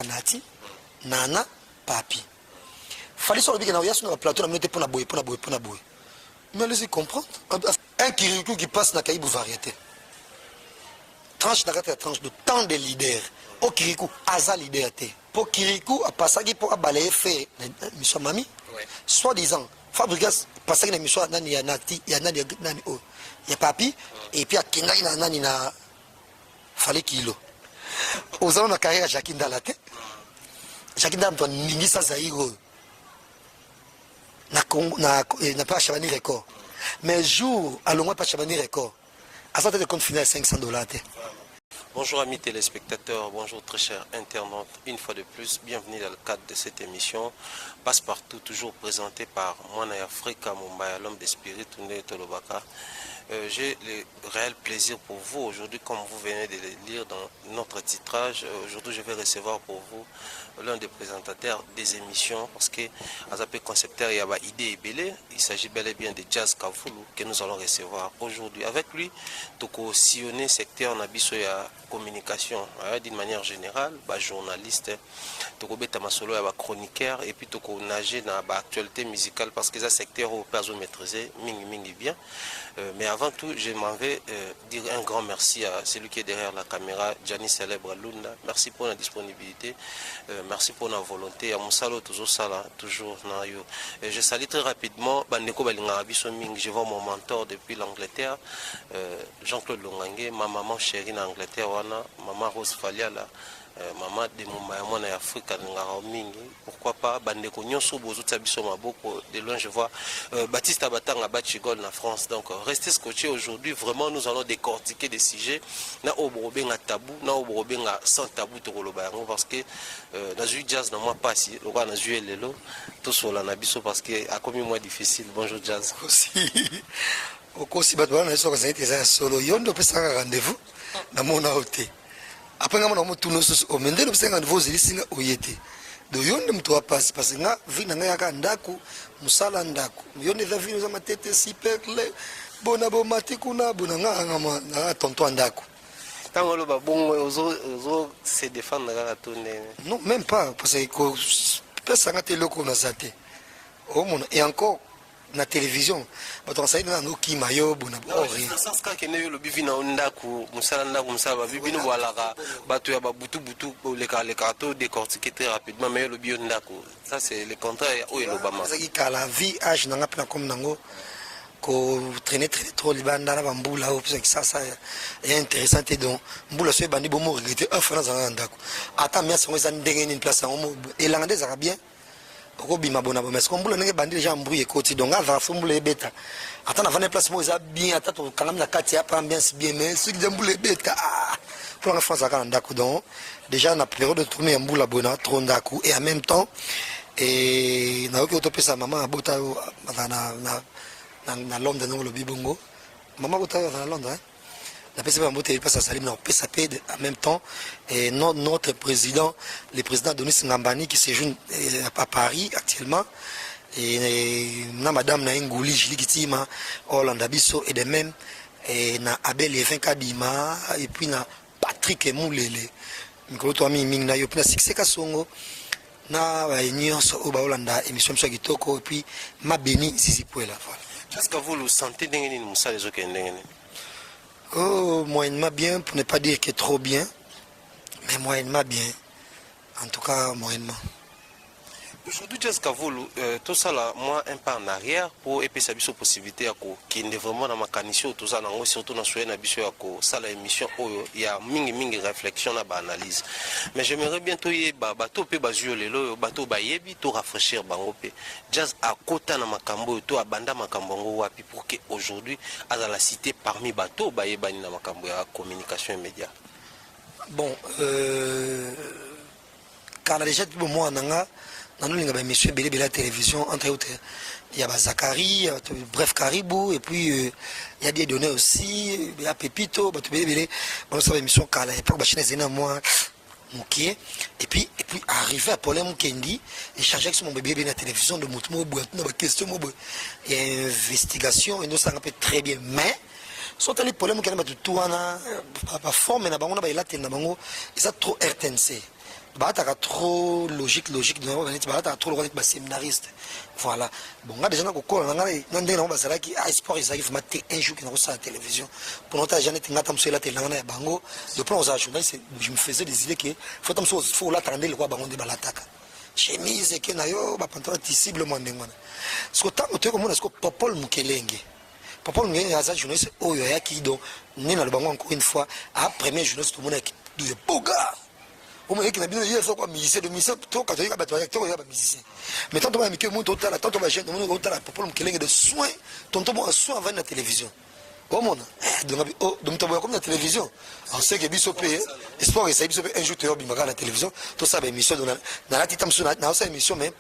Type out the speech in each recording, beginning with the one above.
Nati, Nana, Papi. Fallait sur le big sur le plateau, la minute pour la bouée. Mais allez-y comprendre. Un Kirikou qui passe dans la caïbe variété. Tranche la tranche de tant de leaders. Au Kirikou, Aza leader. Pour Kirikou, à passer pour balayer fait, Monsieur Mami, soi-disant, Fabrikas, passer dans Monsieur Nani, Nati, Nani, il y a Papi, et puis à Kingai, Nani, fallait kilo. Aux gens de la carrière, Jacqueline Dalate. Jacqueline Dalate, Ningisa Zaïro. N'a pas Chabani record. Mais jour, à l'ombre, pas Chabani record. À ça, tu as compte final $500. Bonjour amis téléspectateurs, bonjour très chers internautes. Une fois de plus, bienvenue dans le cadre de cette émission. Passe-partout, toujours présenté par Mwana Afrika Mumbaya, l'homme d'esprit, Tourné Tolobaka. J'ai le réel plaisir pour vous aujourd'hui, comme vous venez de le lire dans notre titrage. Aujourd'hui, je vais recevoir pour vous l'un des présentateurs des émissions, parce que Azapé concepteur, il y a une idée belée. Il s'agit bel et bien de Jazz Kavoulou que nous allons recevoir aujourd'hui. Avec lui, toko sillonner secteur nabiso ya communication d'une manière générale, journaliste, toko beta masolo ya chroniqueur, et puis toko nager dans l'actualité musicale, parce que ça secteur où personne maîtriser mingi bien. Mais avant tout, je m'en vais dire un grand merci à celui qui est derrière la caméra, Gianni Célèbre Lunda. Merci pour la disponibilité, merci pour la volonté. À Moussalo, toujours ça là, toujours. Je salue très rapidement, je vois mon mentor depuis l'Angleterre, Jean-Claude Longangue, ma maman chérie en Angleterre, maman Rose Faliala. Maman de mon Afrique, pourquoi pas Bandeko Nyonso Bozuta Biso Maboko, de loin je vois Baptiste Abatang à Batchigol en France. Donc restez scotchés aujourd'hui, vraiment nous allons décortiquer des sujets na oborobé à tabou, na oborobé à sans tabou Tokolobayango, parce que na joué jazz dans moi pas si, le roi na joué lelo, tout sur la nabiso parce que a commis moins difficile. Bonjour jazz. Aussi, aussi batouana sur les intérêts solo, yondo peut s'en rendez-vous dans mon hôtel. Après, on a tout nos au Mendel, on a vos élites au Yété. De yon ne me passe parce que na vina ngaka ndaku musala ndaku yone za vino za matete siperle bona bo matikuna bona ngama na tonto ndaku tant le babon ozo se défendre ngaka tourner. Non, même pas parce que personne n'a loko na zate au monde et encore na télévision bato ça ina no ki mayo bona rien sens ka kene lo bivina ndaku musala musala bibino walaka bato ya babutu le carton décortiquer très rapidement mais le bio ndaku ça c'est le contraire au elobama ça qui la vie âge na ngapela comme nango ko traîner trop libanda na bambula au parce que ça est intéressant et donc mbula so bandi bomo regretter un franc za ndaku ata merci on za ndenge ni place en elandais arabien Robima Bonabo, mais comme vous l'avez bandé déjà embrouillé côté, donc à la formule les bêta. Attends, avant les places, moi, ça bien, attends, quand même la carte, apprend bien, c'est bien, mais ceux qui aiment les bêta, pour la France, à Kandaku, donc, déjà, on a période de tourner un bout la bonne, Trondaku, et en même temps, et, n'a aucun autopsie sa maman, à Bota, dans Londres, dans le Bibongo. Maman, Bota, dans Londres, hein. La PCP il passe à Salim, en même temps, et notre président, le président Denis Ngambani qui séjourne à Paris actuellement, et madame Naingouli, Jilikitima, Hollande Abisso, et de même, et na Abel Evin Kadima, et puis na Patrick Moulele, Mikrotoami Mingna, et puis na Sixé Kasongo, na Union Oba Hollanda, émission Moussa Gitoko, et puis ma béni Zizipuela. Est-ce que vous le sentez dans les Moussa les autres? Oh, moyennement bien, pour ne pas dire que trop bien, mais moyennement bien. En tout cas, moyennement. Aujourd'hui, Jessica Voulou, tout ça là, moi, un pas en arrière pour épaisser la possibilité qui est vraiment dans ma canisson, tout ça, surtout dans la ça la émission, il y a mingi réflexion, analyse. Mais j'aimerais bientôt y bateau pe jouer le bateau yebi tout rafraîchir bangope. Jazz à côté na makambo to abanda makambongo wapi pour que aujourd'hui à la cité parmi bateau yebani na makambo ya communication et médias. Bon, quand déjà tout le monde dans nous monsieur Belé la télévision entre autres il y a Zachary, bref Caribou, et puis il y a des données aussi, il y a Pepito, Belé bon ça émission Kala et pour bachiner zena moi Moukié, et puis arriver à Paul Moukendi et charger sur mon bébé la télévision de Moutmo boîte na question il y a investigation et nous ça rappelle très bien mais sont les problèmes qui ont tout wana pas forme na bango na ba ilatel na bango et ça trop RTNC. baataka trop logique baataka trop logique séminariste voilà bon nga déjà nakokola na ngai na ndenge nango bazalaki sport ezalaki vraiment te un jour ke nakosala la télévision pour nota ja neti nga ta mosu elateli nanga na ya bango depuis ozala journaliste je me faisais des idées ke fota mosu fo olataka nde lekwa bango nde balataka chemise eke na yo bapantalon tisible mwa ndenge wana siko ntango toye komona siko Popol Mukelenge aza journaliste oyo ayaki donc nde na lobango encore une fois a premier journaliste tomonaki de boga omoyeki na bino ye so kwa musicien de musicien to katoyika bato acteur ya ba musicien mais tant ba mikio muntu otala tant ba jeune muntu otala Popol Mukelenge de soin tonto mo soin avant la télévision omona donc to boya comme la télévision on sait que biso pe espoir esa biso pe un jour to bimaka la télévision to ça ba émission na la titam suna na ça émission mais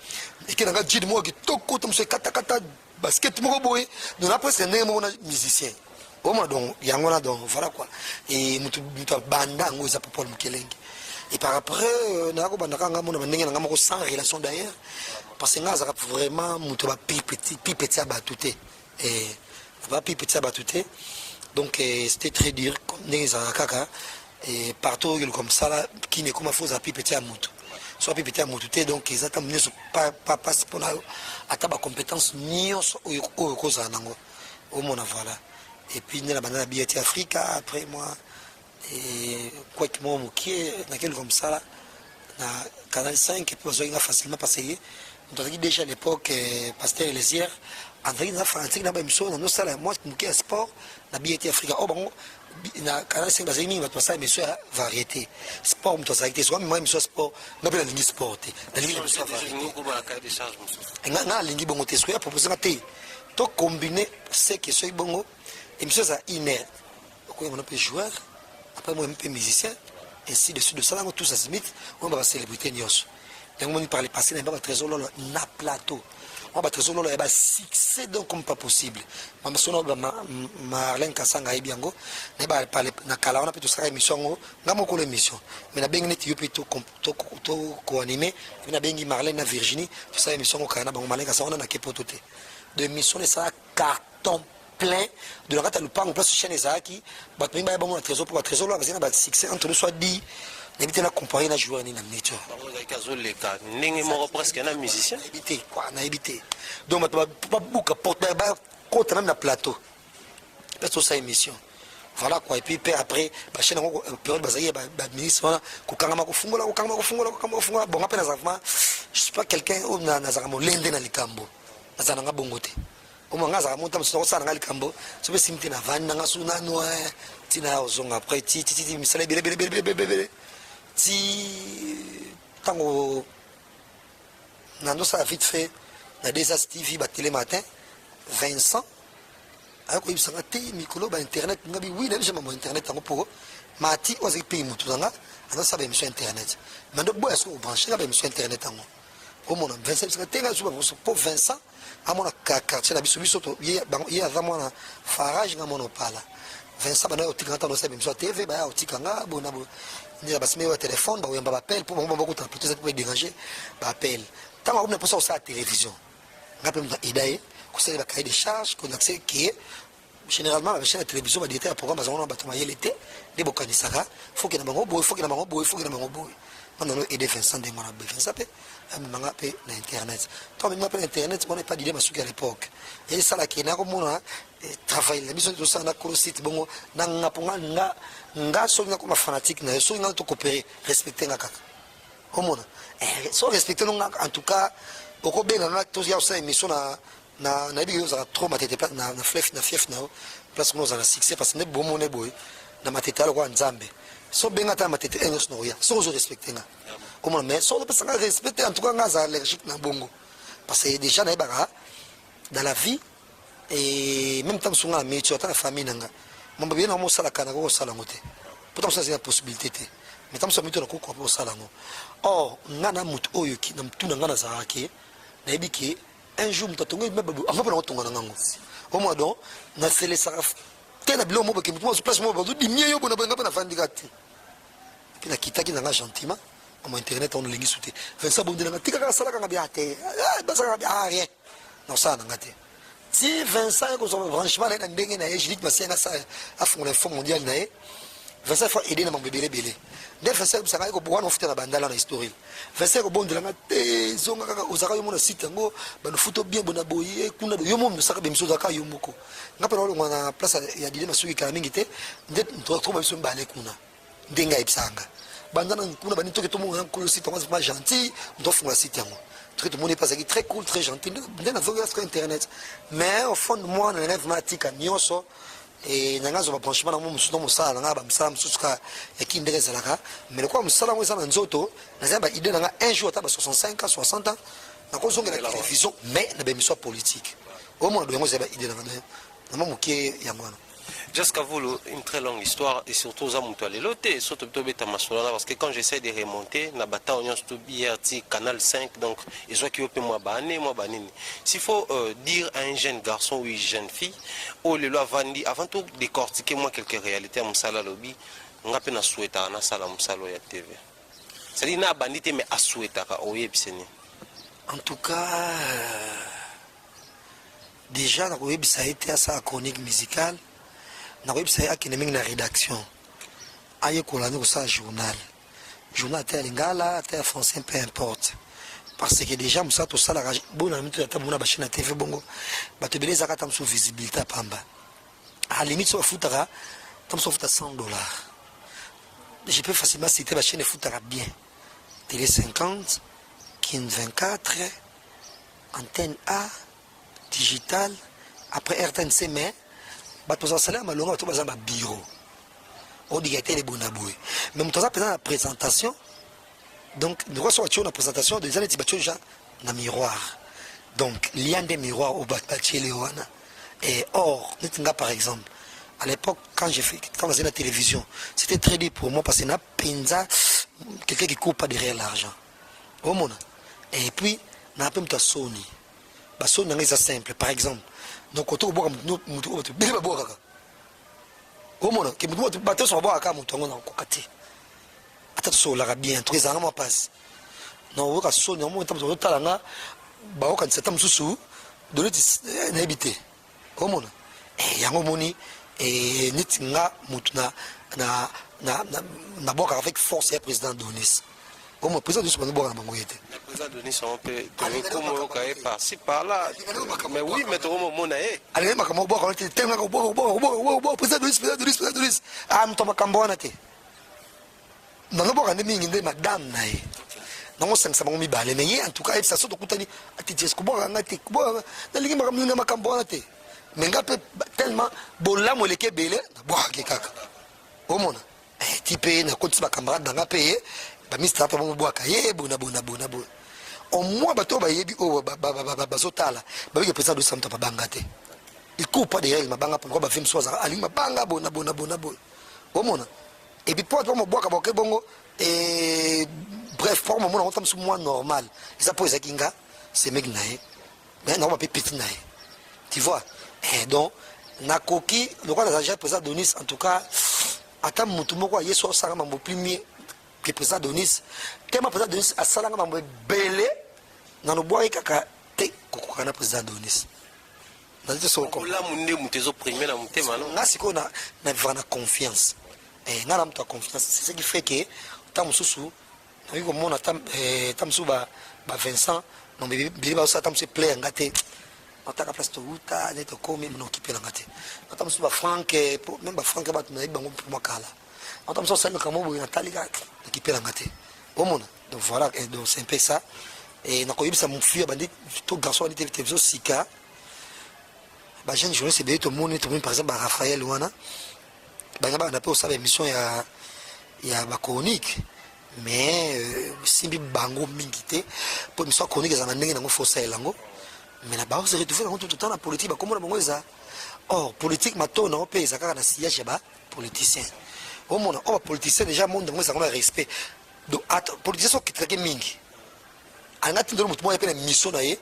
et que nga jid mo ki to ko to so kata basket moko boye donc après c'est ndenge moko na musicien omona donc yango na donc voilà quoi et mutu banda ngo za Popol Mukelenge. Et par après, on a sans relation d'ailleurs, parce que nous avons vraiment petit à batouté. Donc c'était très dur, comme des Kaka, et partout comme ça, là, qui n'est comme faux à petit à moutou. Soit petit à moutou, donc ils attendent pas pour la compétence ni au cause au monde voilà. Et puis nous avons la billet Africa, après moi. Et quoi que moi moqué naquelle comme ça là na canal 5 et puis on a facilement passé on a déjà à l'époque Pasteur Elisière avec na français na ba émission na sala moi moqué sport na billet Africa oh bon na canal 5 basé mingi va passer émission variété sport mto ça soit moi émission sport na la ligne sport la ligne émission na ligne bongo te soit proposer na te to combiner ce que c'est bongo émission ça inert quoi on peut jouer. Après moi, un peu musicien, ainsi de suite, de ça, tous les limites, on va célébrer Nios. Et on par le passé, on va trésor na plateau. On va trésor là, il va succès donc comme pas possible. Maman sonne Marlène Kassanga et Biango, on va parler na kala, on a peut tout ça émission, on a beaucoup l'émission. Mais na bengi neti yopi to co-animé, on a bengi Marlène na Virginie, tout ça émission au Canada, on Marlène Kassanga on a kepotote. De émission ça carton plein de la rata lupang place chaîne ezaki bat mimba ya bango trésor pour trésor là bazina ba succès entre le soit dit n'habiter la comparer na joueur ni na nature kazo leka ndenge moko presque na musicien habiter quoi na habiter donc ba buka porte ba côté même na plateau parce que ça émission voilà quoi et puis après ba chaîne ngo période bazaki ba ministre voilà ko kangama ko fungola bon après na je suis pas quelqu'un ou na zakamo lende na likambo azana nga bongote omangaza monta mso sana ngali kambo sobe simti na van nga suna no tina ozonga après ti misale bele ti tango nando ça vite fait na Desas TV ba télé matin Vincent ako ibsanga te mikolo ba internet ngabi oui na jamais mon internet tango pour mati ozi pe mutu nga ana sabe émission internet mando boya so brancher ba émission internet tango au mon Vincent ça te nga suba pour Vincent à mon quartier la biso il y a vraiment un farage dans mon opala Vincent bana otikanga dans cette émission TV ba otikanga bona bo ni ba sime au téléphone ba yamba appel pour beaucoup de peut-être pour déranger ba appel tant on ne peut pas ça à télévision ngape mta idaye ko c'est la cahier de charge qu'on accès qui généralement la chaîne de télévision va dire un programme bazana ba toma yelete de bokanisaka faut que na bango boy on a aidé Vincent de Mona Vincent pe manga pe na internet toi même pas internet on n'est pas d'idée masuki à l'époque et ça la qui na comme on travail la mission de ça na ko site bongo na ngaponga nga so nga comme fanatique na so nga to coopérer respecter nga kaka au monde so respecter nga en tout cas oko benga na to ya ça émission na bigo za trop matete pas na flef na fief na place nous en a succès parce que ne bon mon boy na matete ala kwa nzambe so benga ta matete engos no ya so zo respecter nga comment mais so parce que respecter en tout cas nga za allergique na bongo parce que déjà na ibara dans la vie et même temps sunga mais tu as ta famille nanga mambo bien na mo sala kana ko sala ngote pourtant ça c'est la possibilité mais tant so mito na ko ko sala ngo oh nga na mutu oyo ki na mutu nga na za ke na ibiki un jour mutatonga même on va pas tonga nango au mois donc na sele saraf tena bilo mo ke mutu place mo ba di mie yo bona na fandika te puis na kitaki na gentiment au internet on lingi souté Vincent bondi na tika ka sala ka biate ba sala ka rien non ça na ngate si Vincent ko so franchement na ndenge na Égypte ma sena ça a fond l'info mondial na Vincent faut aider na mambebele nde Vincent Bisanga ko bwana ofuta na bandala na historique Vincent ko bondelanga te zonga kaka ozaka yo mona site ngo ba no futo bien bona boye kuna yo mo musaka be misoza ka yo moko ngapa na olonga na place ya dilema suki ka mingi te nde to ba biso mbale kuna ndenga ipsanga bandana kuna ba nitoke to mo ko site ngo pas gentil ndo funga site ngo tout le monde est pas très cool très gentil nde na voga sur internet mais au fond de moi na rêve matika nyonso et nangazo ba branchement na mo musuto mosala nga ba msala musuka ya kindere laka mais le quoi mosala mo ezana nzoto na zamba idée nga un jour ta ba 65 ans 60 ans na ko zonga la télévision mais na ba émission politique au moins do ngo zaba idée na mo mukie ya ngwana. Jusqu'à vous, une très longue histoire et surtout aux amoutouales loté surtout parce que quand j'essaie de remonter na bata on BRT canal 5 donc ils sont qui opé moi bané s'il faut dire à un jeune garçon ou une jeune fille oh le loi vandi avant tout décortiquer moi quelques réalités à musala lobby on a peine à souhaiter na sala musalo ya TV c'est-à-dire na bandité mais à souhaiter en tout cas déjà na web ça a été à sa chronique musicale na website akine mingi na rédaction aye kolani ko sa journal tel lingala tel français peu importe parce que déjà musa to sala bona mitu ta mona ba chaîne TV bongo ba te beleza kata mso visibilité pamba à limite so futara tam so futa $100 je peux facilement citer ba chaîne futara bien télé 50 kin 24 antenne A digital après RTNC mais bato bazala malonga bato bazala bureau on dit que les bonaboué même tout ça pendant la présentation donc nous recevons la présentation des années déjà na miroir donc lien des miroirs au bâtiment Léoana et or netinga par exemple à l'époque quand j'ai la télévision c'était très dur pour moi parce que na penza quelqu'un qui coupe pas derrière l'argent au monde et puis na peu mta Sony ba Sony nga simple par exemple donc auto boka mutu oto beba boka au monde que mutu bato so boka ka mutu ngona ko kati ata so la bien très en moi passe non woka so ni mo tamso talanga ba oka nseta mususu de na habité au monde et yango moni et nitinga mutu na boka avec force ya président Donis au moins président Donis boka na bangoyete président Donis on peut comme par-ci par-là mais oui mais tout le monde est allez ma kamo boka on était tellement boka président Donis ah mtoma kambona te nanga boka ndemi nginde madame nae nango sangsa bango mibale mais en tout cas ça so dokutani ati jesco boka ngati boka nalingi makamlinga makambona te mais nga pe tellement bolamo leke belé boka ke kaka au monde type na koti ba camarade nanga pe ba ministre pa mo boka ye bona au moins bato ba yebi o bazotala ba ke président de samta pa bangate il coupe pas des règles mabanga pour ba film soza ali mabanga bona au monde et puis pour mo boka boke bongo et bref pour mo on tamsu moi normal ça pose kinga c'est mec nae mais non pas petit nae tu vois et donc na koki le roi des président Donis en tout cas ata mutu moko yeso sanga mambo premier que président Donis tema président Donis asalanga mambo belé na no boy kaka te kokokana président Donis na te so ko la munde mutezo premier na mutema non na siko na vivre na confiance et na mta confiance c'est ce qui fait que tam susu na ko mona tam suba ba Vincent non bébé ba sa tam se plaît ngate ataka place to uta neto komi mno kipela ngate atam suba Frank même ba Frank ba tuna ibango pour makala atam so sema kama bo natali ka kipela ngate au monde donc voilà et donc c'est un peu ça et na ko yibisa mufia bandi to garçon bandi télévision sika ba jeune journaliste be to moni to par exemple Raphaël wana ba ngaba na pe osaba émission ya ba chronique mais simbi bango mingité pour émission chronique za ndenge nango fosa elango mais là-bas on se retrouve dans tout le temps la politique comme on a ça or politique maintenant on peut ça car na siège ba politicien au monde on politicien déjà monde moi ça comme respect donc politicien sont qui traquer mingi anati ndo mutu moya pe na mission na ye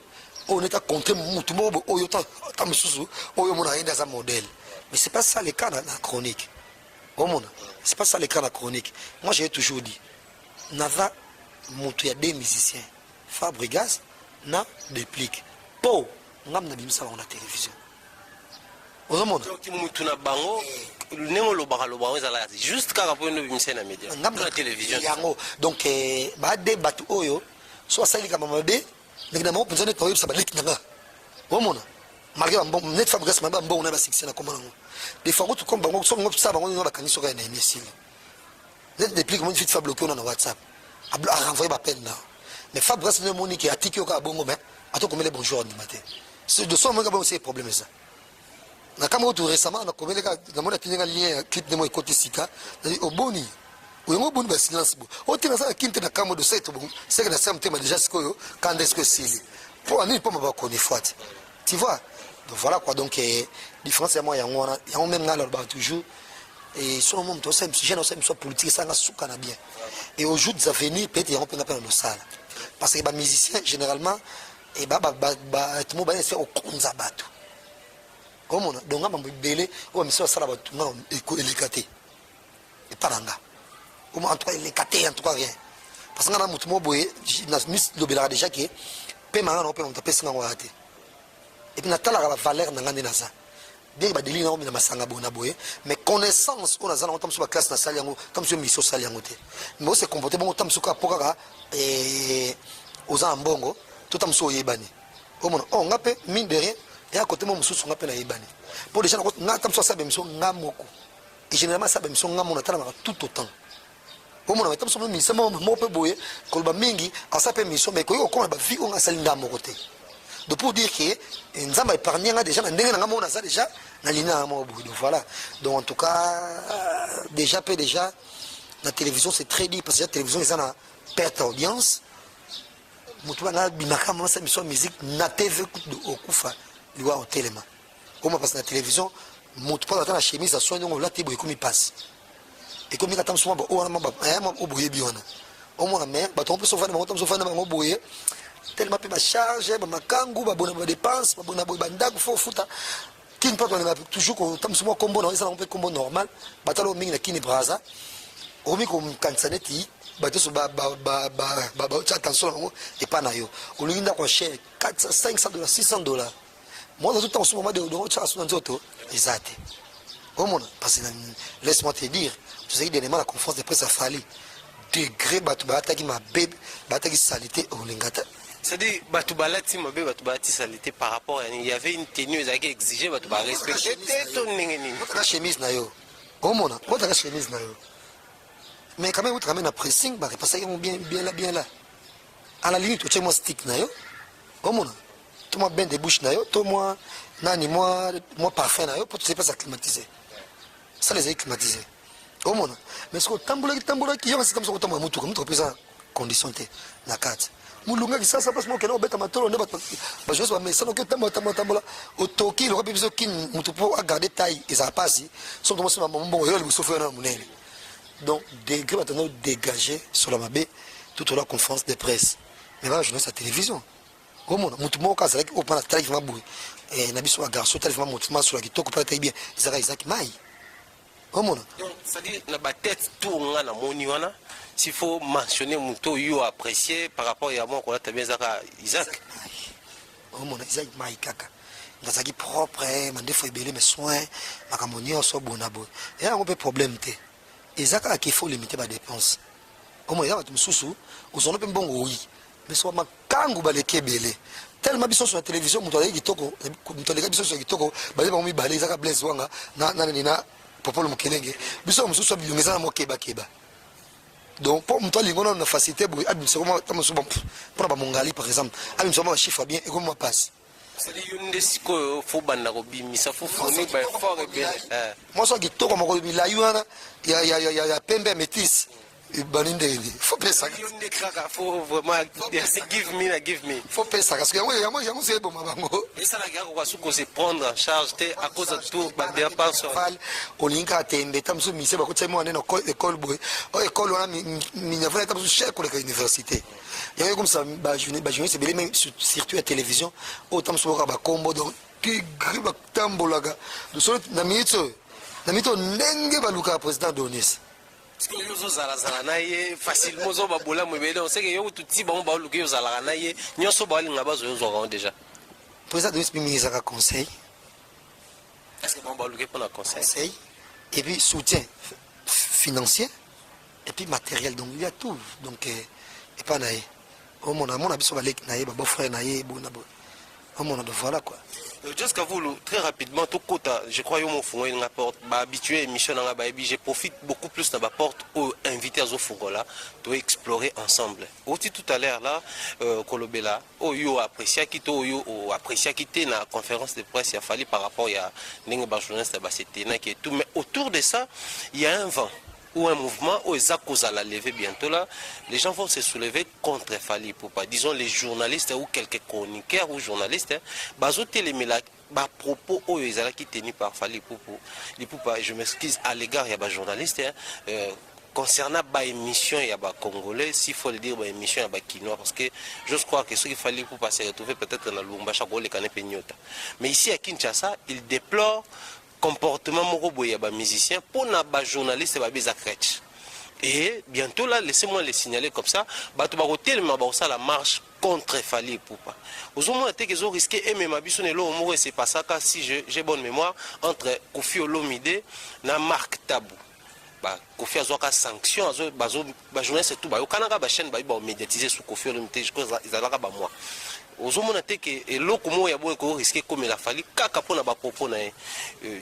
on est à contre mutu mo o yo ta mususu o yo mona enda za modèle mais c'est pas ça le cas dans la chronique au monde c'est pas ça le cas dans la chronique moi j'ai toujours dit nava mutu ya des musiciens Fabregas na déplique po ngam na bimisa on la télévision ozomona donc mutu na bango ndenge olobaka lobango ezalaka juste kaka mpo ndo bimise na média na télévision yango donc bade bato oyo so asali likambo mabe ndenge na bango mpenza neti bayebisa baleki na nga omona malgré net fabrikas mabe bambongo na basikisi na kombo nango des fois tu comme bango songo sa bango no bakangi soka na emesili net depuis comment fit fa bloquer na WhatsApp a renvoyer ba peine là mais fabrikas ne monique atiki oka bongo mais ato komele bonjour du matin c'est de son nga bon c'est problème ça na kama tu récemment na komele ka na mona tinga lien clip de moi côté sika oboni oyengo boni ba silence bo otina sa kinte na kama de set bon c'est que na sam tema déjà ce que quand est-ce que c'est pour ani pour ma connaître fois tu vois donc voilà quoi donc différence ya moi yango même ngala ba toujours et sur le monde tout ça jeune aussi soit politique ça nga souka na bien et au jour des avenirs peut-être yango penga pena no sala parce que ba musicien généralement et tout le monde c'est au konza bato comme on a donc on belé ou mission sala bato na élecate et pas nanga au moins en tout cas élecate en tout cas rien parce que na mutu mo boye na miss lobela déjà que paiement on peut on taper singa ngwate et puis natala la valeur na ngande na ça bien ba deli na o na masanga bona boye mais connaissance on a za na tamso ba classe na sali yango tamso mission sali yango te mais on se comporter bon tamso ka poka aux ambongo tout tamso oyebani o mona on ngape mine de rien et à côté mo mususu ngape na yebani pour déjà na tamso sa mission ngamoko et généralement sa mission ngamona tala tout autant o mona tamso mo mission mo pe boye kolba mingi asa pe mission mais ko ko ba vi on asali ngamoko te de pour dire que nzamba épargné nga déjà na ndenge na ngamona ça déjà na lina mo boye donc voilà donc en tout cas déjà la télévision c'est très dit parce que la télévision ils en a perte audience mutu bana bimaka mo sa mission musique na TV okufa liwa hotelema comme parce que la télévision mutu pas dans la chemise à soin donc la tebo comme il passe et comme il attend souvent o na mamba mo boye biona au moins mais ba ton peut sauver na mo sauver na mo boye tellement pe ba charge ba makangu ba bona ba dépense ba bona boy bandaku fo futa kin pas on toujours ko tam souvent combo na ça on peut combo normal batalo mingi na kini braza omi ko kansaneti bato so ba attention et pas na yo olinda ko cher 400 500 dollars 600 dollars moi dans tout en ce moment de ça sur nzoto exact au monde parce que laisse-moi te dire tu sais dernièrement la conférence de presse a fallu degré bato ba ataki ma bébé ba ataki salité olingata c'est-à-dire bato balati mabe bato balati salité par rapport il y avait une tenue qui exigeait bato ba respecter tout ningeni la chemise na yo au monde la chemise na yo mais quand même vous ramène un pressing bah parce que bien là à la limite tu tiens moi stick na yo au monde tout moi ben de bouche na yo tout moi nani moi parfum na yo pour tu sais pas ça climatiser ça les climatiser au monde mais ce que tambola qui y a c'est comme ça que tu mutu comme tu représente condition té na carte mulunga qui ça passe moi que non beta matolo ne ba je sais mais ça que tambola au toki le rebe biso kin mutu pour garder taille et ça passe sont comme ça bon yo le souffrir na munene donc degré maintenant dégagé sur la mabé toute la conférence de presse mais là je vois sa télévision au monde mutu mo ka ça au prend la télé mabou et na biso garçon télé mutu ma sur la kitoko pas très bien ça Isaac mai au monde donc ça dit na ba tête tout nga na moni wana s'il faut mentionner mutu yo apprécié par rapport à moi qu'on a bien zaka Isaac au monde Isaac mai kaka ndazaki propre mande faut belé mes soins makamoni so bonabo et on peut problème té ezaka qu'il faut limiter ma dépense au moins il y a tout sous aux on peut bon oui mais soit makangu baleke belé tellement biso sur la télévision mutu ali kitoko mutu ali biso sur kitoko bale ba mi balé ezaka blaze wanga na popolo mukelenge biso musu so bilungeza na mokeba donc pour mutu ali ngona na facilité boy administrer comment tam so pour ba mongali par exemple abi so ma chiffre bien et comment passe c'est une siko fo banda ko bimisa fo foni ba fort et bien moi so kitoko moko bila yuana ya pembe métis baninde faut payer ça yonde kraka faut vraiment give me faut payer ça parce que yango c'est bon mabango et ça la gars ko se prendre en charge à cause de tout ba dépenses olinka tembe tamso mise ba ko tsemo na école boy école on a mi na vraiment tamso cher pour la université il y a comme ça ba jeune c'est bien même surtout à télévision autant so ba combo donc qui griba tambolaga de so na mito ndenge ba luka président Donis parce que yozo zala na ye facilement zo ba bola mwebele on sait que yo tuti ba ba luka yo zala na ye nyoso ba linga ba zo yo déjà président Donis ministre ka conseil Est-ce que bon pour le conseil et puis soutien financier et puis matériel, donc il y a tout, donc et pas naïe mon amour a besoin naïe beau frère naïe bon voilà quoi. Jusqu'à vous, très rapidement, tout côté, je crois que mon fonds est une porte, habitué émission dans la Baïbi, je profite beaucoup plus de la porte aux invités à Zofougo là, de explorer ensemble. Aussi tout à l'heure là, Kolobela, yo apprécié qui était dans la conférence de presse, il a fallu par rapport à Nenga journaliste qui est tout, mais autour de ça, il y a un vent ou un mouvement où les accords à la lever bientôt là, les gens vont se soulever contre Fally Ipupa. Disons les journalistes ou quelques chroniqueurs ou journalistes, bah propos où ils allaient qui tenus par Fally Ipupa. Je m'excuse à l'égard il y a des journalistes concernant la émission il y a des Congolais, s'il faut le dire la émission il y a des Quinois parce que je crois que ce qu'il fallait pour passer retrouver peut-être dans le Lumbacha ou les Canets Penyota. Mais ici à Kinshasa, ils déplorent comportement moroboya ba musicien pour na ba journaliste ba bizakretch. Et bientôt là, laissez-moi les signaler comme ça, ba to ba hotel ma ba ça la marche contre Fally Ipupa. Aux hommes que ils ont risqué et même abisonné lo mo c'est pas ça car si j'ai bonne mémoire entre Koffi Olomide na Marc Tabou. Ba Koffi azoka sanction ba journaliste tout ba yo kanaka ba chaîne ba médiatiser sur Koffi Olomide je crois ils alaka ba moi. Aux hommes que l'eau mo ya bon ko risquer comme la Fally kaka pona ba propos na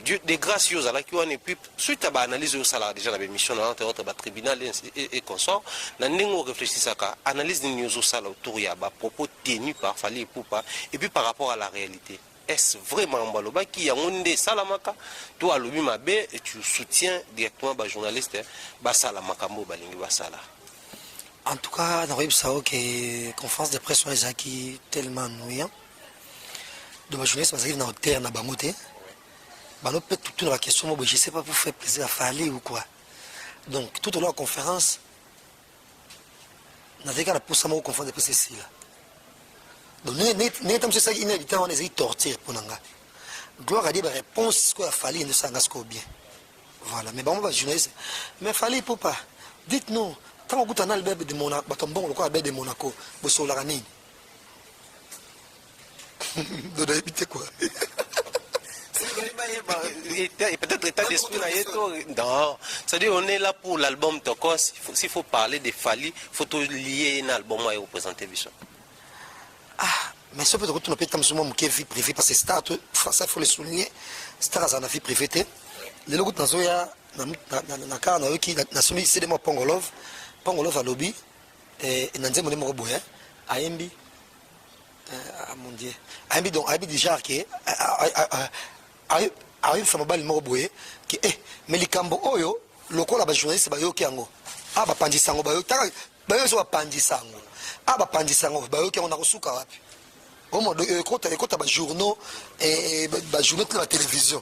Dieu de grâce aux ala qui et puis suite à ba analyse au salaire déjà la mission entre autres ba tribunal et consort na ndingo réfléchir ça ka analyse de news au salaire autour ya ba propos tenus par Fally Ipupa et puis par rapport à la réalité. Est-ce vraiment Mbaloba qui a ondé salamaka toi à l'obi mabe et tu soutiens directement ba journaliste ba salamaka mo balingi ba sala. En tout cas, dans le Sao, que conférence de presse sur les acquis tellement ennuyant. De ma journée, ça arrive dans le terre, dans le bangoté. On peut tout dans la question, je ne sais pas pour faire plaisir à Fally ou quoi. Donc, tout au long de la conférence, on avait qu'à la pousser à la conférence de presse ici. Donc, nous sommes ça inévitable, on est torture pour nous. Gloire à Dieu, la réponse à Fally, nous sommes bien. Voilà, mais bon, journaliste, mais Fally pour pas. Dites-nous. Tant que tu as le bébé de Monaco, tu as le bébé de Monaco, tu as la rani. Tu dois éviter quoi. Peut-être l'état d'esprit non, c'est-à-dire on est là pour l'album Tokos. S'il faut parler de Fally, il faut lier un album à représenter Bichon. Ah, mais ça peut être peut-être comme vie privée parce que Star, ça il faut le souligner, Star a une vie privée. Les logos dans Zoya, na car na qui na soumis c'est de moi Pongolov à lobby et nanze mon numéro boya AMB mon dieu AMB donc AMB déjà qui a fama bali moko boye ki mais likambo oyo lokola ba journaliste ba yoki yango aba pandisango ba yoki ba so pandisango aba pandisango ba yoki yango na kosuka wapi au moins écoute ba journaux et ba journaux de la télévision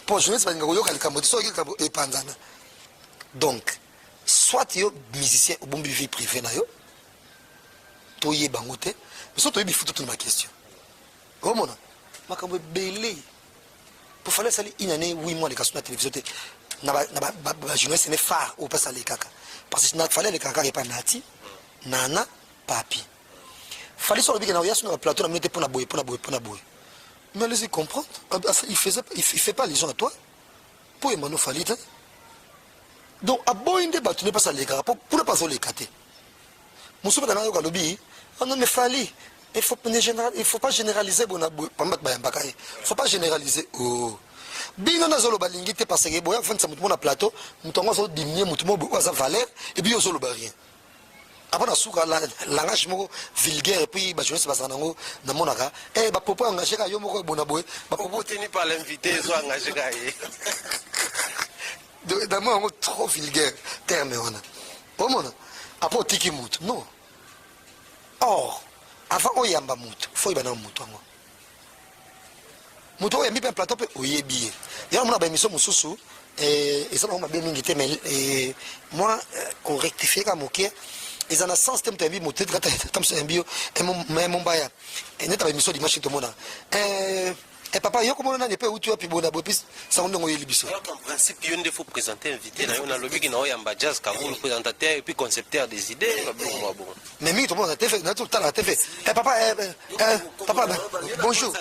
pour journaliste ba ngako yoka likambo so yoki likambo e panzana donc soit yo musicien ou bon vie privée na yo to ye bangote mais so to yebi futu ma question au moins makambo belé pour faire ça il y a 8 mois les cas sur la télévision na ba journaliste ne phare ou pas ça les kaka parce que na fallait les kaka et pas nati nana papi fallait sur le big na ya sur le plateau na minute pour na boy mais laissez comprendre il fait pas les gens à toi pour Emmanuel Fally donc à boinde tu n'es pas ça les gars pour ne pas les cater mon souper dans le lobby non mais Fally il faut pas généraliser il faut pas généraliser oh bino na zolo balingi te parce que boya fond ça mutu na plateau mutu ngo zo diminuer mutu mo za valeur et puis yo zolo ba rien après na suka langage moko vulgaire et puis ba journaliste ba sanango na monaka ba popo engagé ka yo moko bona boy ba popo tenu par l'invité zo engagé ka d'abord trop vulgaire terme on a après tiki mutu non or avant oyamba mutu faut ibana mutu ngo mutu oyambi pe plateau pe oyebi ya mona ba émission mususu et ça m'a bien mingi mais moi on rectifie ka moké ils en a sens tem tembi mutu comme ça mbio et mon baya et neta ba émission dimanche to mona Et papa, yo comment on a pas où tu as pu bonaboy puis ça on donne libiso. Alors qu'en principe, il faut présenter invité. On a le big na oyamba jazz car vous le présentateur et puis concepteur des idées. Bon. Mais mi tout le monde a fait, tout le temps a fait. Eh papa, papa, bonjour.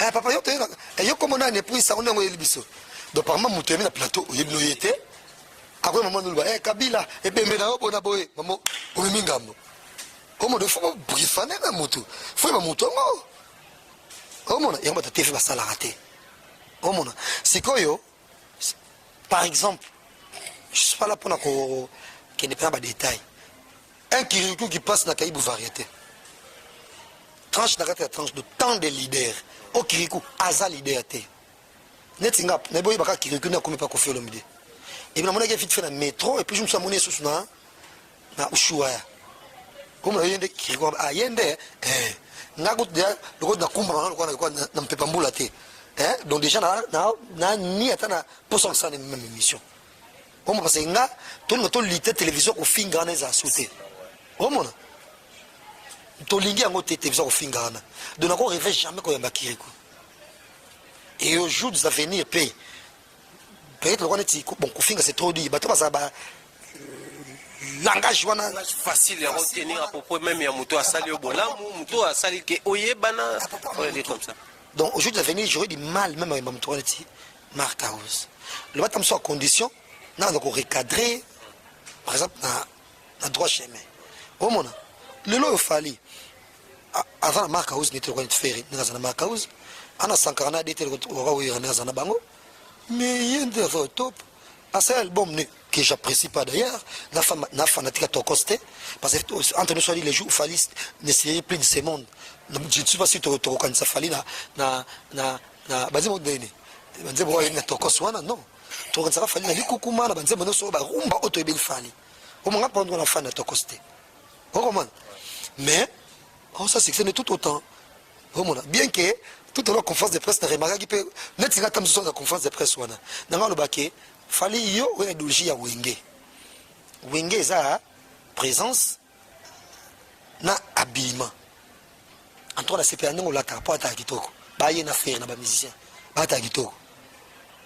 Eh papa, yo comment on a puis ça on donne libiso. Donc par moment mutu na plateau, il no yete. Après maman nous va Kabila et bembe na bonaboy, maman, o mingambo. Comment de faut brifaner na mutu. Faut ba mutu ngo. Omona yango te fait basala raté. Omona sikoyo par exemple je suis pas là pour qu'il ne prenne pas de détails. Un kirikou qui passe na Kaibou variété. Tranche na tranche de tant de leaders. Au kirikou aza leader té. Netinga na boy baka kirikou na komi pas ko faire l'omide. Et bien mon gars vite fait na métro et puis je me suis amené sous na Ushuaïa. Comme la yende kirikou ayende ngaku dia loko na kumba loko na mpepa mbula te. Donc déjà na ni atana pour ça na même émission. Comme parce que nga to lité télévision ko finga na za sauter. Omona. To lingi ngo télévision ko finga na. Donc na ko rêver jamais ko yamba kirikou. Et au jour des avenirs paye. Peut-être le est bon ko finga c'est trop dit. Ba to ba langage wana facile à retenir à propos même ya muto asali au bolamu muto asali ke oyebana comme ça. Donc aujourd'hui l'avenir j'aurais du mal même avec Mamtou Neti Mark House. Le matin soit condition na donc recadrer par exemple na droit chemin. Au moment le lot fali avant Mark House n'était pas faire na Mark House ana sankarana d'être au na bango mais il y a top à cet album que j'apprécie pas d'ailleurs, la fanatique à Tokosté, parce que entre nous soit les jours, il fallait n'essayer plus de ce monde. Je ne sais pas si tu reconnais ça, fallait vas-y mon dernier, vas-y bon, il y a Tokoswana, non. Tu reconnais ça, fallait aller coucouman, vas-y mon so, rumba auto et belle fallait. Au moins prendre la fan à Tokosté. Au roman. Mais, ça c'est que c'est tout autant. Au moins, bien que toute la conférence de presse n'a remarqué qu'il peut, net il y a comme ça la conférence de presse, wana. Dans le baquet. Fallait yo ou idéologie ya wenge. Wenge za présence na habillement. Entre la CPA non la carte à kitoko. Ba yé na faire na ba musicien. Ba ta kitoko.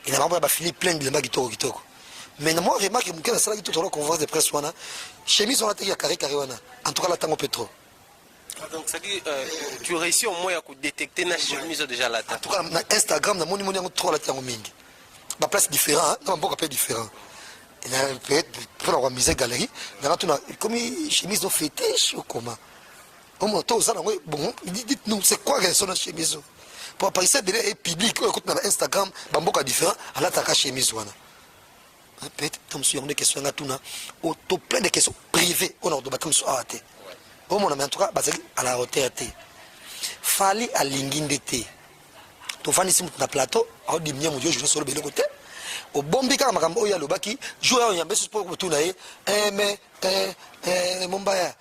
Il n'a pas fini plein de ma kitoko. Mais moi remarque que la salle kitoko la conférence de presse wana chemise on a télé carré wana. En tout cas la tango pétro. Donc ça dit tu réussis au moins à détecter na chemise déjà là. En tout cas na Instagram na moni trop la tango mingi. Ma place différente, non, un peu différent. Il a peut-être pour la musée galerie, comme chemise de fétiche ou comment. Au moins, tout ça, bon, dites-nous, c'est quoi que son chemise? Pour apparaître bien public, écoute, Instagram, bamboka différent, à l'attaque chemise. Peut-être, comme si on a des questions à tout, au plein de questions privées, on a de bâtiment sur AT. Au moins, en tout cas, à la hauteur. Fallait à l'ingindité. Tofani si na plateau au dimia mo je solo bele côté au bombi kama makambo ya lobaki jour ya mbeso pour kutuna mais mombaya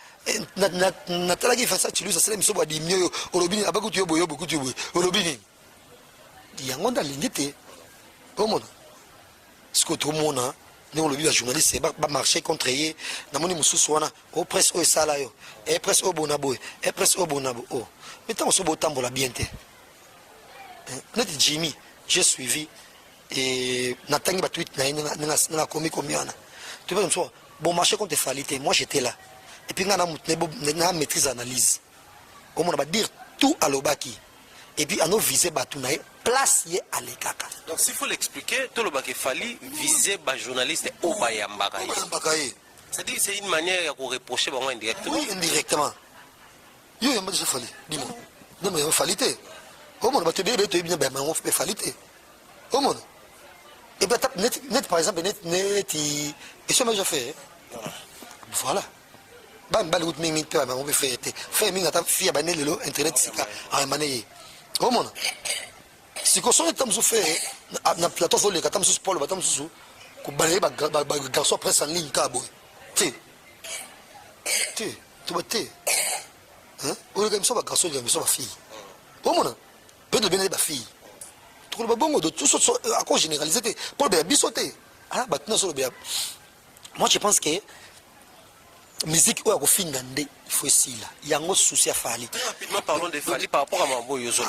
na talaki fa ça tu lui ça c'est miso ba dimia au lobini abaku tu yobo beaucoup tu au lobini yango ndalingite au monde ce que tout le monde ne on le dit à journaliste ba marcher contre yé na moni mususu wana au presse au sala yo et presse au bonaboy et presse au bonabo oh mais tant so botambola bien té. Notre Jimmy, j'ai suivi et Nathalie Batouit n'a commis combien. Tu vois comme ça, bon marché contre falité, moi j'étais là. Et puis on a maîtrise analyse. On va dire tout à l'obaki. Et puis on a visé Batounaï, place à l'ekaka. Donc s'il faut l'expliquer, tout l'obaki fali viser les journalistes au Bayambakaï. C'est-à-dire c'est une manière de reprocher indirectement. Oui, indirectement. Yo, il m'a déjà fallu. Dis-moi. Non, mais il falité. Au monde, tu es bien, mais on fait falité. Au monde. Et bien, net par exemple, net, et ça m'a déjà fait. Voilà. Bam, bam, route, ming, mais on peut faire. Faire, ming, ta fille, bah, le internet, c'est à un mané. Au monde. Si qu'on soit tam fait, na plateau, faut les katam sous Paul, batam sous, qu'on balaye, garçon presse en ligne, cabo. Tu vas t'es. Hein? On est comme ça, garçon, il y a une fille. Au monde. Peut-être bien la fille. Tout le bon de tout ça à quoi généraliser. Paul bien bisoté. Ah, maintenant sur le bien. Moi je pense que musique oyo akofinga nde il faut esila yango souci afali. Rapidement parlons de Fally par rapport à mambo yozo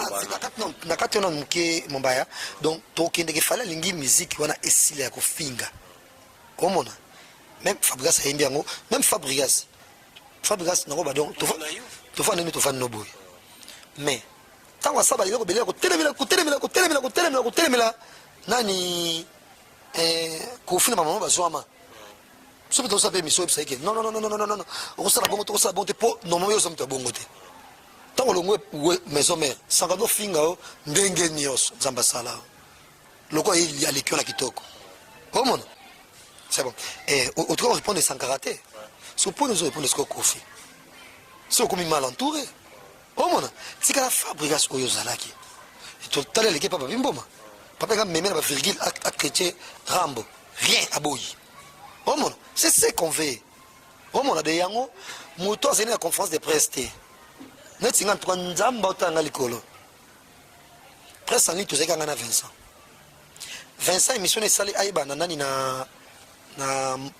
na kati wana moke mombaya donc tokendeke Fally alingi musique wana esila ya kofinga omona même Fabregas ayembi yango même Fabregas nango badon tofanda nini tofandi no boye mais ntango asala biloko beleka kotelemela nani kofina mamamo bazwama soki tosape émission ebisa eke non okosala bongo te mpo normalement yo oza moto ya bongo te ntango olongo maison mare sanga nofinga o ndenge nyonso nzambe asala o lokola aleki yo na kitoko omona c'est bon otuka korépondre esankara te so mpona ozorépondre sikoyo kofi so okomi mal entouré omona tikala Fabregas oyo ozalaki totali aleki papa bimboma papa nga meme na bavirgule akretien rambo rien aboyi omona c'est ce qu'on veut omona de yango moto azali na conférence de presse te neti nga ntuka nzamba otanga likolo presse en ligne tozalaki anga na Vincent émission esali ayebana nani na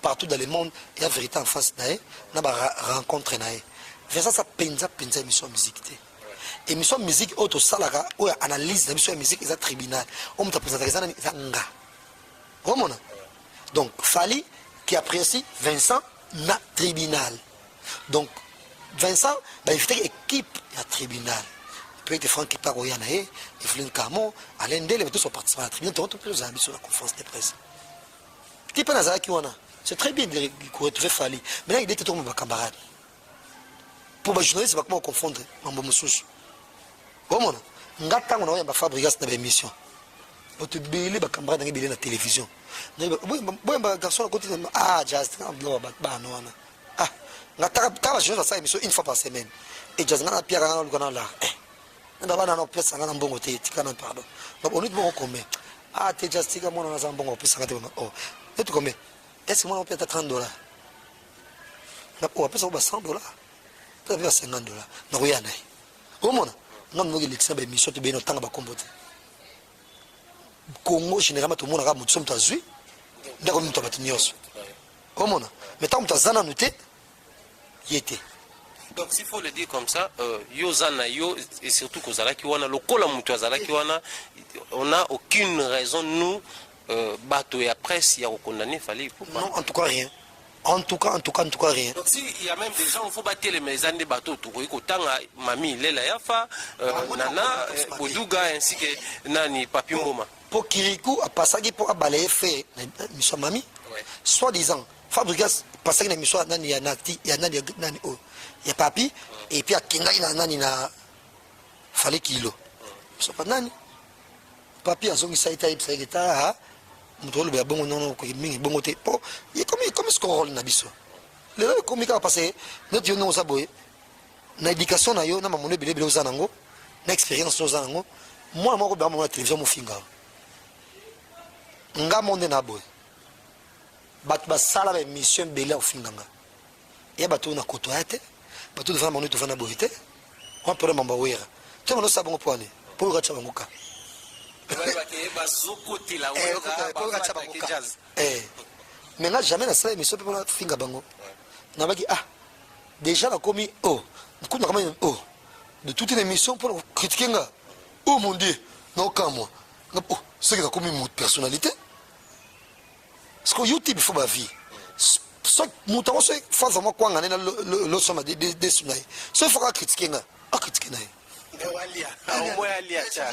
partout dans le monde il y a vérité en face na ye na barencontre na ye Vincent sa penza émission ya musique te émission ya musique oyo tosalaka oyo analyse na émission ya musique eza tribunal oyo moto apresentaka eza nani eza nga omona donc Fally qui apprécie Vincent na tribunal donc Vincent bainvitaki équipe ya tribunal peut-être Franck Iparo ya na ye Evelyn Camo Alain Ndele mais tous sont participants à la tribunal toronto mpe ozala biso na conférence de presse ti mpe nazalaki wana c'est très bien de retrouver Fally maintenant idée te tokoma bacamarade pour bajournaliste bakoma koconfondre mambo mosusu omona nga ntango na oyamba Fabregas na baémission bato ebele bacamarade nanga ebele na télévision boyamba garçon na côté jazz bana wana nga taka bajournaliste basala émission une fois par semaine et jazz nga na piaka nga na luka na lar bana na opesa nga na mbongo te tika na pardon donc on est bon combien te jazz tika mwana naza mbongo opesa nga te netu combien est-ce que mwana opesa $30 na opesa ko ba $100 peut-être ba $50 na koya naye omona nga mnoki lekisa ba émission te beno tanga bakombo te Congo généralement tout le monde a moto somme tazui ndako moto bato nyonso omona mais tant moto azana nous te yete. Donc s'il faut le dire comme ça, yo zana yo et surtout kozalaki wana lokola mutu azalaki wana on n'a aucune raison nous bateau et presse il y a condamné Fally pourquoi? Non en tout cas rien. En tout cas rien. Donc si il y a même des gens il faut battre les maisons des bateaux tout ko tanga mami lela yafa nana Boduga ainsi que nani Papi Mboma. Pour Kirikou a passé pour balayer fait mission mami. Soit disant Fabregas passé na mission nani ya nati ya nani ya Papi et puis a kinga na nani na Fally kilo. So pas nani Papi azongi saita ipsa mutolo be bongo non ko mingi bongo te po il comme ce qu'on na biso le comme ka passer notre non ça boy na éducation na yo na mamono bele ozanango na expérience ozanango moi moko ba mo télévision mo finga nga monde na boy bat ba sala ba mission bele o finganga ya bato na koto ate bato de vraiment to fana boyite on peut mamba wera tu mo sa bongo poane pour ka tshaba ngoka mais nga jamais na sala émission pour finga bango na baki déjà la commis de toute une émission pour critiquer nga mon dieu non quand moi c'est que la commis mon personnalité parce que YouTube il faut ma vie so mutamo so fa vraiment kwa ngana lo soma de sunai so faut critiquer nga critiquer na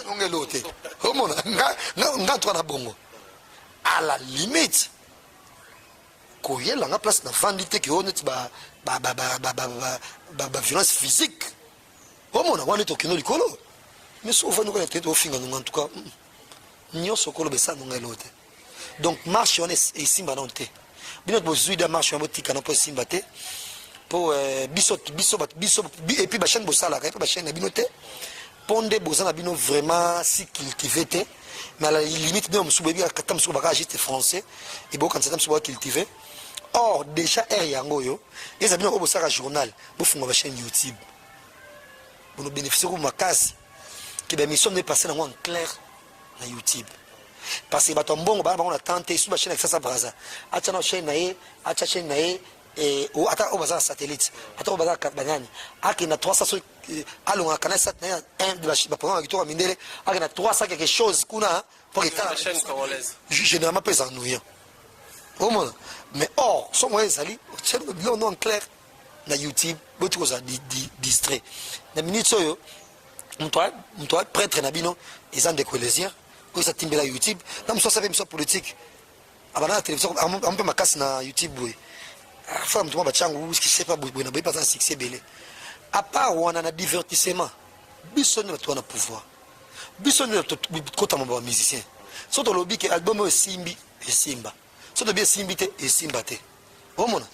ongelote omona nga twana bongo à la limite koyela nga place na vandité ki honnête ba violence physique omona wana to kino likolo mais so vanu ko te ofinga nga en tout cas nyoso kolo besa nga elote donc marche on est simba non te bino bozui da marche on tika na po simba te pour biso et puis ba chaîne bosala et puis ba chaîne na bino te ponde bozana bino vraiment si cultivé te mais à la limite bien musubu bi kata musubu baka juste français et bon quand ça musubu cultivé or déjà yango yo les bino ko bosaka journal bofunga ba chaîne YouTube bono bénéficier ko makasi que ba mission ne passer en clair na YouTube parce que bato mbongo ba na tante sous ba chaîne ça braza acha na chaîne na ye acha chaîne na ye ata o baza satellite ata o baza banani akina 300 alonga kana sat na un de la programme victoire mindele akina 300 quelque chose kuna pour que la chaîne congolaise généralement pesa ennuyant au moins mais or son moyen sali c'est le bilan non clair na YouTube botu ko za distrait na minute soyo mtoa prêtre na bino ils ont des collégiens ko sa timbela YouTube na mso sabe mso politique abana télévision on peut makasi na YouTube boy femme tout bachangu ce qui sait pas boy na boy pas un succès belé à part on a un divertissement biso ne to na pouvoir biso ne to kota mo ba musicien so to lobi ke album e simbi e simba so to bien simbi te e simba te au monde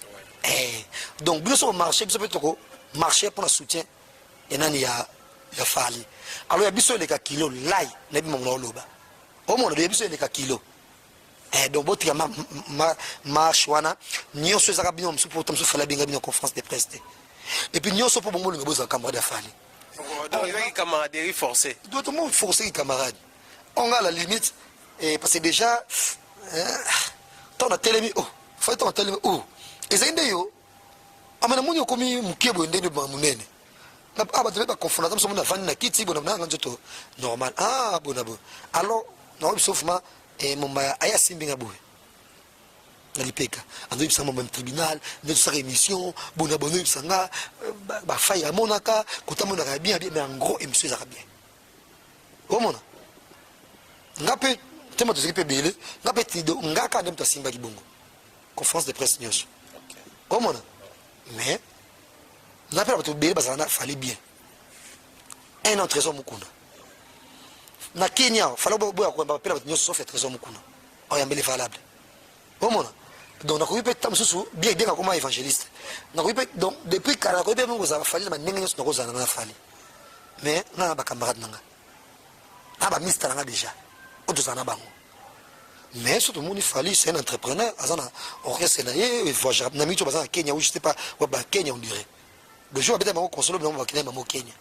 donc biso au marché biso peut to marché pour le soutien et nani ya fali alors ya biso le ka kilo lai na bi mo na loba au monde ya biso le ka kilo donc botika marche wana nyonso ezaka bino mosusu po tamso fala benga bino conférence de presse et puis nyonso po bongo linga boza camarade afali donc il y a une camaraderie forcée doit tout le monde forcer les camarades on a la limite parce que déjà tant on a télé oh faut être en télé oh et ça inde yo amana munyo komi mukebo ndende ba munene na ba te ba confondre tamso mona fani na kiti bona na njoto normal bona bon alors non sauf ma Mumba aya simbinga boy na lipeka ando ibisa mo même tribunal ne sa émission bona bona ibisa nga ba faille monaka kotamona ka bien mais en gros émission za bien o mona ngape tema to sekipe bele ngape tido ngaka ndem to simba kibongo conférence de presse nyos o mona mais ngape ba to bele bazana fallait bien un autre trésor mukuna na Kenya fala boya ko pela batinyo sauf trésor mukuna oyambele valable au monde donc na ko peut tamsusu bien comme évangéliste na ko peut donc depuis kala ko peut mo za fali na ndenge nyos na ko za na fali mais na ba camarade nanga aba mister nanga déjà o to sana bango mais surtout mon fali c'est un entrepreneur azana orchestre na ye voyage na mitu bazana Kenya ou je sais pas ou ba Kenya on dirait le jour abeta bango consolo bango ba Kenya bango Kenya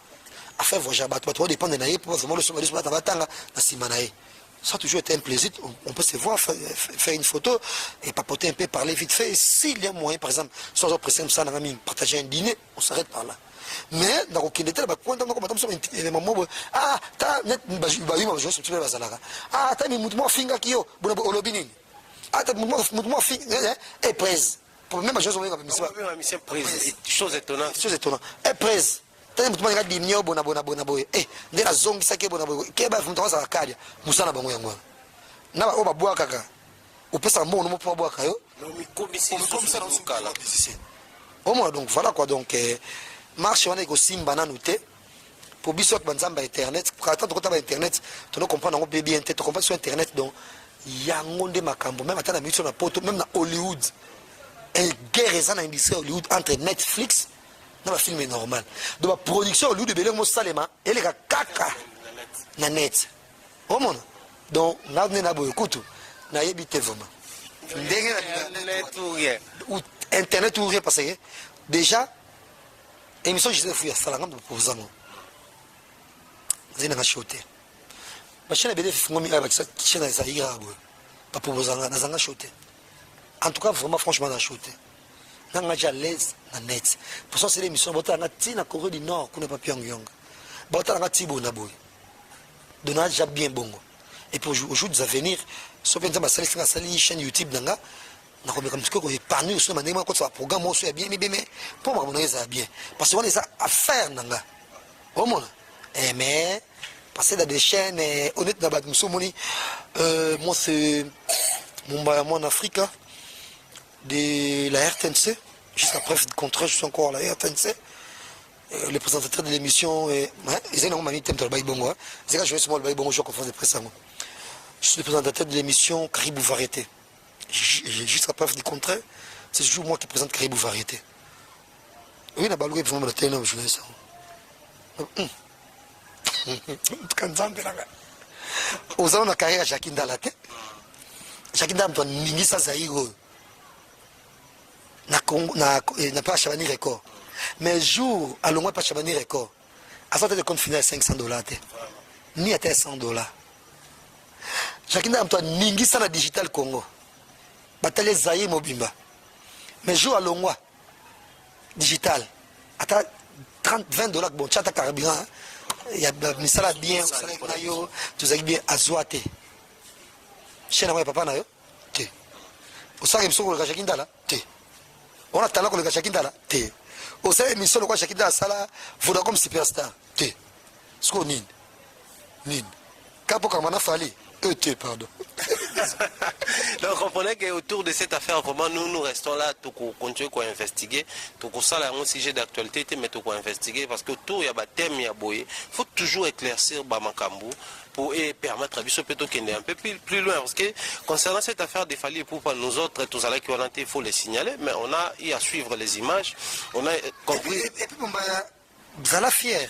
à faire voyager bateau dépend de naïe pour vraiment le sommet de batanga na simanaï ça a toujours été un plaisir on peut se voir faire une photo et papoter un peu parler vite fait s'il y a moyen par exemple sans oppresser ça na ami partager un dîner on s'arrête par là mais dans aucun détail ba point donc comme ça élément ta net ba yuma je suis là bazalaka ta mi mutumo finga kio bona olobini ta mutumo finga et prise pour même je suis comme mission prise chose étonnante et prise tani mutu manga dimnyo bona boy nde na zongi sake bona boy ke ba fumu taza kadia musana bango yango na ba oba bwa kaka upesa mbo no po bwa kayo mi komisi na sukala au moins donc voilà quoi donc marche on est ko simba na noté pour biso ko banzamba internet pour attendre ko ta internet tu ne comprends ngo bien tu comprends sur internet donc yango nde makambo même atana mission na poto même na Hollywood et guerre eza na industrie Hollywood entre Netflix na ba film normal donc la production au lieu de belé mo salema ele ka kaka na net au monde donc na na boy kutu na yebite vraiment ndenge na net ou internet ou rien parce que déjà émission je fou ya salanga pour ça moi zina ka shoté ba chaîne belé fungomi avec ça chaîne za ira boy pas pour ça na zanga shoté en tout cas vraiment franchement na shoté nanga ja l'aise na net pour ça c'est l'émission bota na tina Corée du Nord kuna pa Pyongyang bota na tibo na boy dona ja bien bongo et pour aujourd'hui à venir so penza basali finga sali chaîne YouTube nanga na ko comme ko épargner sur mandema ko ça programme on soit bien mais pour moi on ça bien parce que on est ça à faire nanga au monde mais passer dans des chaînes honnête na ba musomoni moi c'est mon en Afrique de la RTNC, jusqu'à preuve du contraire, je suis encore à la RTNC. Le présentateur de l'émission, ils ont mis thème de Baïbongo. C'est quand je vais sur le Baïbongo, je conférence de presse. Je suis le présentateur de l'émission Caribou Variété. Jusqu'à preuve du contraire, c'est toujours moi qui présente Caribou Variété. Oui, la baloué, pour me le je ça. Aux ans, on a carrière à Jacqueline dans la tête. Jacqueline dans la tête, Zaïgo. Na pas Chabani record mais jour à l'ongwa pas Chabani record à sortir de compte final $500 ni à $100 Jacqueline Antoine ningi sana digital Congo batale zaye mobimba mais jour à l'ongwa digital ata 30 20 dollars bon chata carburant ya misala bien na yo tozali bien azwa te chaîne ya papa na yo te osala émission koleka shakindala te on a talent koleka shakindala te osala émission lokwa shakindala sala Vodacom superstar te siko nini kapo kamana fali te pardon. Donc comprenez qu'autour de cette affaire, vraiment nous restons là pour continuer à investiguer, pour ça là un sujet d'actualité, mais pour investiguer parce que autour il y a des thèmes, il y a boyé, faut toujours éclaircir Bamakambu pour permettre à Bissot plutôt qu'il est un peu plus loin parce que concernant cette affaire des Fali pour nous autres tous allés qui ont été, il faut les signaler, mais on a eu à suivre les images, on a compris. Et puis Zala fier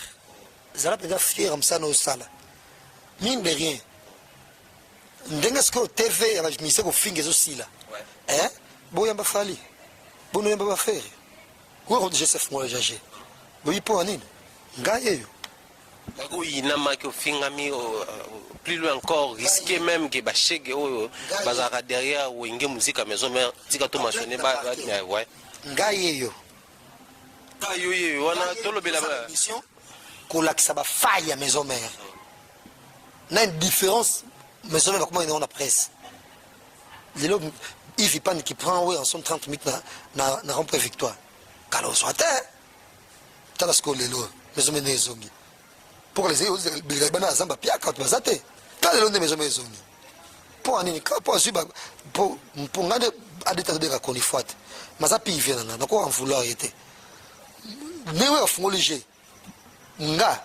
comme ça nos salles, mine de rien. Ndenge siko TV ya bamise ko finga aussi là. Boyamba Fali. Bono yamba ba faire. Ko Joseph mo jaje. Boyi po anine. Ngaye yo. Bako inama ko finga mi plus loin encore risqué même que ba chege oyo bazaka derrière wenge musique maison mère tika to mentionner ba ouais. Ngaye yo. Ngaye yo wana tolobela ba mission ko lakisa ba faille maison mère. Na une différence. Mais ça va comment on a la presse. Il vit pas qui prend oui en son 30 minutes na rempli victoire. Quand on soit t'as la scola là. Mais on est zongi. Pour les bana zamba pia quand bazate. T'as le maison maison. Pour ani pour suba pour ngade adeta de rakoni fuate. Maza pi vient na ko en vouloir était. Mais ouais font léger. Nga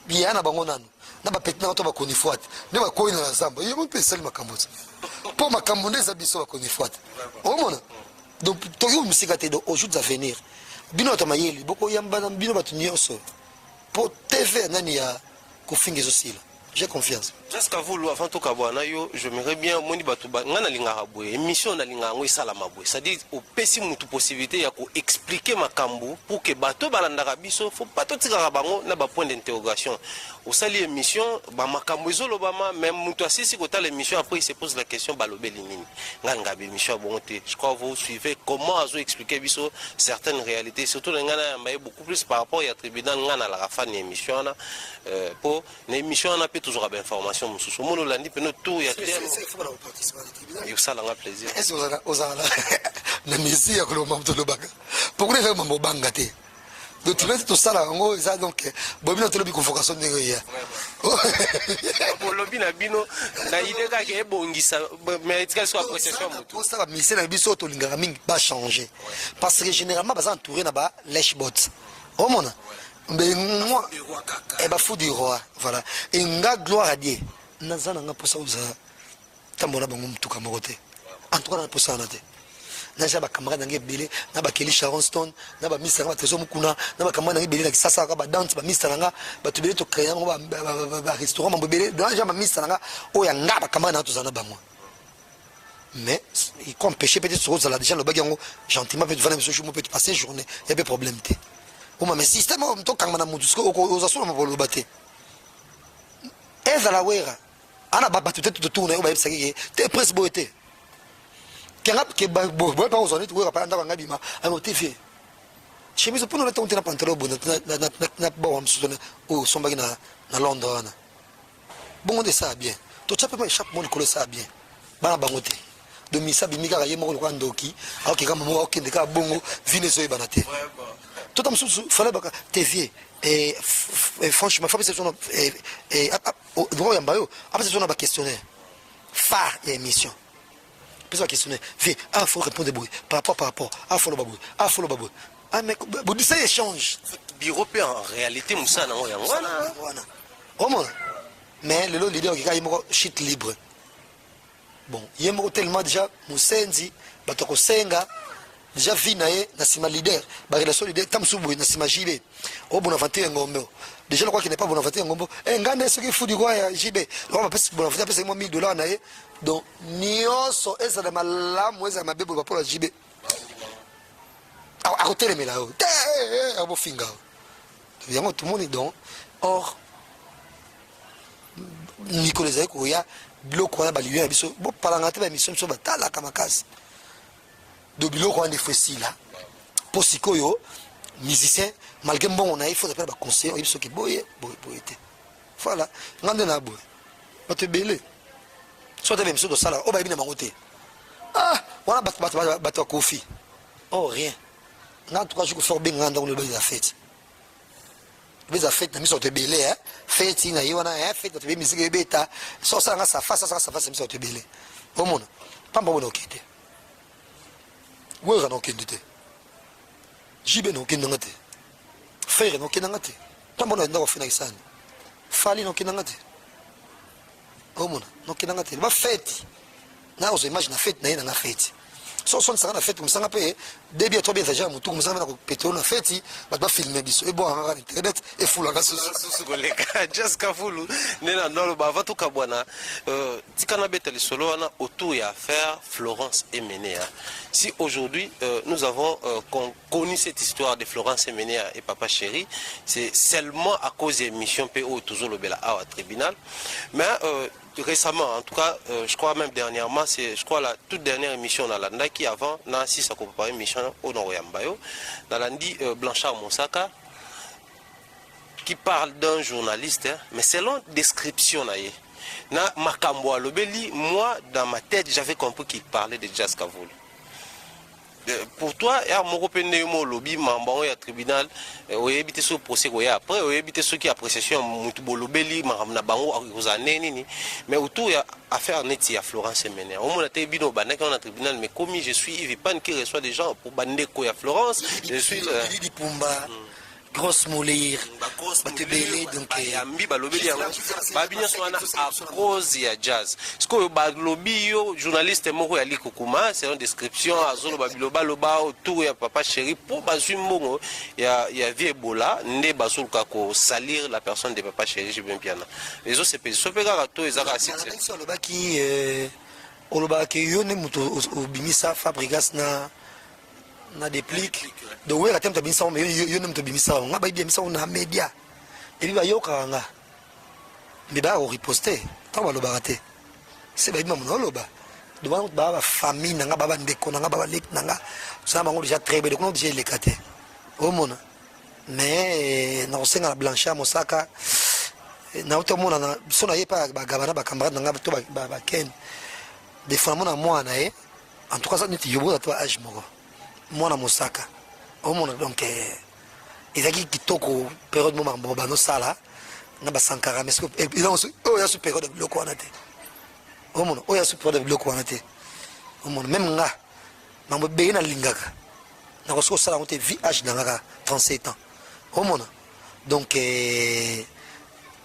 bien na bango nanu. Na ba petit na to ba koni fuate ne ba ko ina zamba yebo pesali makambo po makambo ndeza biso ba koni fuate o mona donc to yo musika te do aux jours à venir bino to mayeli boko yamba na bino ba tunyoso po TV nani ya kufinga zo j'ai confiance. Jusqu'à vous, avant tout kabwana yo, j'aimerais bien moni batuba ngana linga boye émission na linga ngo isala mabwe. C'est-à-dire au pesi mutu possibilité ya ko expliquer makambo pour que bato balanda biso faut pas to tika bango na ba point d'interrogation. Au sali émission ba makambo ezolo bama même mutu asisi ko ta l'émission après il se pose la question balobeli nini. Nganga be émission bonté. Je crois vous suivez comment azo expliquer biso certaines réalités surtout ngana mbaye beaucoup plus par rapport ya tribunal ngana la fin de émission na pour l'émission na toujours à l'information mususu mono landi peno tout ya terme et ça l'a plaisir est-ce osala na misi ya koloma mtolo baka pourquoi faire mambo banga te donc tu veux tout ça là ngo ça donc bobino tolo bi convocation ndenge ya pour lobby na bino na idée ka ke bongisa mais est-ce soit appréciation mutu pour ça ba misi na biso to lingaka mingi ba changer parce que généralement ba entouré na ba lèche bot au monde. Mais moi, et bah fou du roi, voilà. Et nga gloire à Dieu. Nazana nga posa uza. Tambona bango mtuka morote. En tout cas na posa na te. Na jaba camarade nge belé, na ba Kelly Sharon Stone, na ba Mr. nga Trésor Mukuna, na ba camarade nge belé na sasa ka ba dance ba Mr. nga, ba tubelé to créer ba restaurant ba belé. Na jaba Mr. nga o ya nga ba camarade na to zana ba moi. Mais il comme péché peut-être sur la déjà le bagango gentiment peut venir monsieur je peut passer journée, il y a des problèmes te. Mais système to kangana mutu aux asolo mabolo baté ezala wera ana baba tout tout na yo ba yebisaki te presse boete kenga ke ba bo pa ozoni tu wera pa ndaka ngabima ano TV chemise pour na tonte na pantalon bon na ba wa msutona o sombaki na Londres na bongo de ça bien to chape ma chape mon kolo ça bien bana bangote do misa bimika ka yemo ko ndoki aoki kama mo okende ka bongo vinezo ibana te tout comme il fallait que TV et franchement faut passer sur droit yambayo après c'est sur un questionnaire phare et émission puis un questionnaire fait faut répondre bruit par rapport faut le babou faut le babou mais vous dites ça échange bureau peut en réalité musa na ngo wana au moins mais le leader qui a eu shit libre bon yemo tellement déjà musenzi batoko senga déjà vu naé na sima leader ba relation leader tamsubu na sima jibe o Bonaventure Ngombe déjà le quoi qui n'est pas Bonaventure Ngombe ngande ce qui fout du roi ya jibe on va passer Bonaventure passer moi $1000 naé donc nioso eza de malamu eza mabebo ba pour la jibe a côté les melao a bo finga yango tout le monde donc or Nicolas Zeko ya bloko na ba lieu biso bo parangate ba mission so ba tala kamakasi de biloko wana efesi là pour sikoyo musicien malgré bon on a il faut appeler ba conseiller il faut que boye te voilà ngande na boye ba te belé soit tu même sur sala o ba bina mangote ah voilà bat kofi oh rien na tout cas je faire bien nganda on le la fête les fêtes na miso te belé hein fête na yona hein fête te musique beta so ça nga ça face miso te belé au monde pamba wona okite wera no kende jibe no kende ngate frère no kende ngate pamba no ndako fina isani fali no kende ngate au monde no kende ngate ba fête na ozo imagine fête na ina na fête so ça na fête comme ça ngapé début to bien déjà mutu comme ça na ko pétrole na fête ba filmer biso et bon en internet et fula ka susu koleka just kafulu nena ndolo ba vatu kabwana tikana beteli solo wana autour ya affaire Florence Emenea. Si aujourd'hui nous avons connu cette histoire de Florence Emenea et Papa Chéri, c'est seulement à cause des missions PO toujours le bela à tribunal, mais récemment, en tout cas, je crois même dernièrement, c'est je crois la toute dernière émission dans l'Anda qui avant, n'a si ça compare une émission au Nord-Yambayo, dans l'Andi Blanchard Monsaka, qui parle d'un journaliste, hein, mais selon description na Makambo Lobeli, moi dans ma tête j'avais compris qu'il parlait de Jazz Kavoul. Pour toi, il y a mon représentant mo lobby membre au tribunal, on éviter ce procès après, on éviter ceux qui appréciation mutubo lobeli na bango aux années ni, mais autour il y a affaire neti à Florence Emenea. Au moins la bino banaka dans tribunal, mais comme je suis Yves Pan qui reçoit des gens pour bander ko ya Florence, je suis grosse moulire batebele donc yambi balobeli yango babina swana à cause ya jazz ce que balobi yo journaliste moko ya likukuma c'est une description azolo babiloba loba autour ya Papa Chéri pour bazwi mbongo ya vie Ebola nde bazoluka ko salir la personne de Papa Chéri je bien piana les autres c'est sopeka rato ezaka succès olobaki olobaki yo ne muto obimisa fabrigas na déplique de ouais atem ta binsa mais yo nem to bimisa nga ba bimisa na media et puis ba yoka nga mais ba o riposter ta ba lo baraté c'est ba maman loba de ba famille nga ba ndeko nga ba lek nga ça bango déjà très bien donc déjà les katé au monde mais na osenga la Blanchard Monsaka na otomona na sona yepa ba gabana ba camarade nga to ba ken des femmes na moi na en tout cas ça niti yobo to âge moko moi na Monsaka au monde donc ezaki kitoko période moment bano sala na ba sankara mais ils ont oh ya super période de bloc wana te au monde oh ya super période de bloc wana te au monde même nga mambo be na lingaka na ko sala on te VH dans nga 37 ans au monde donc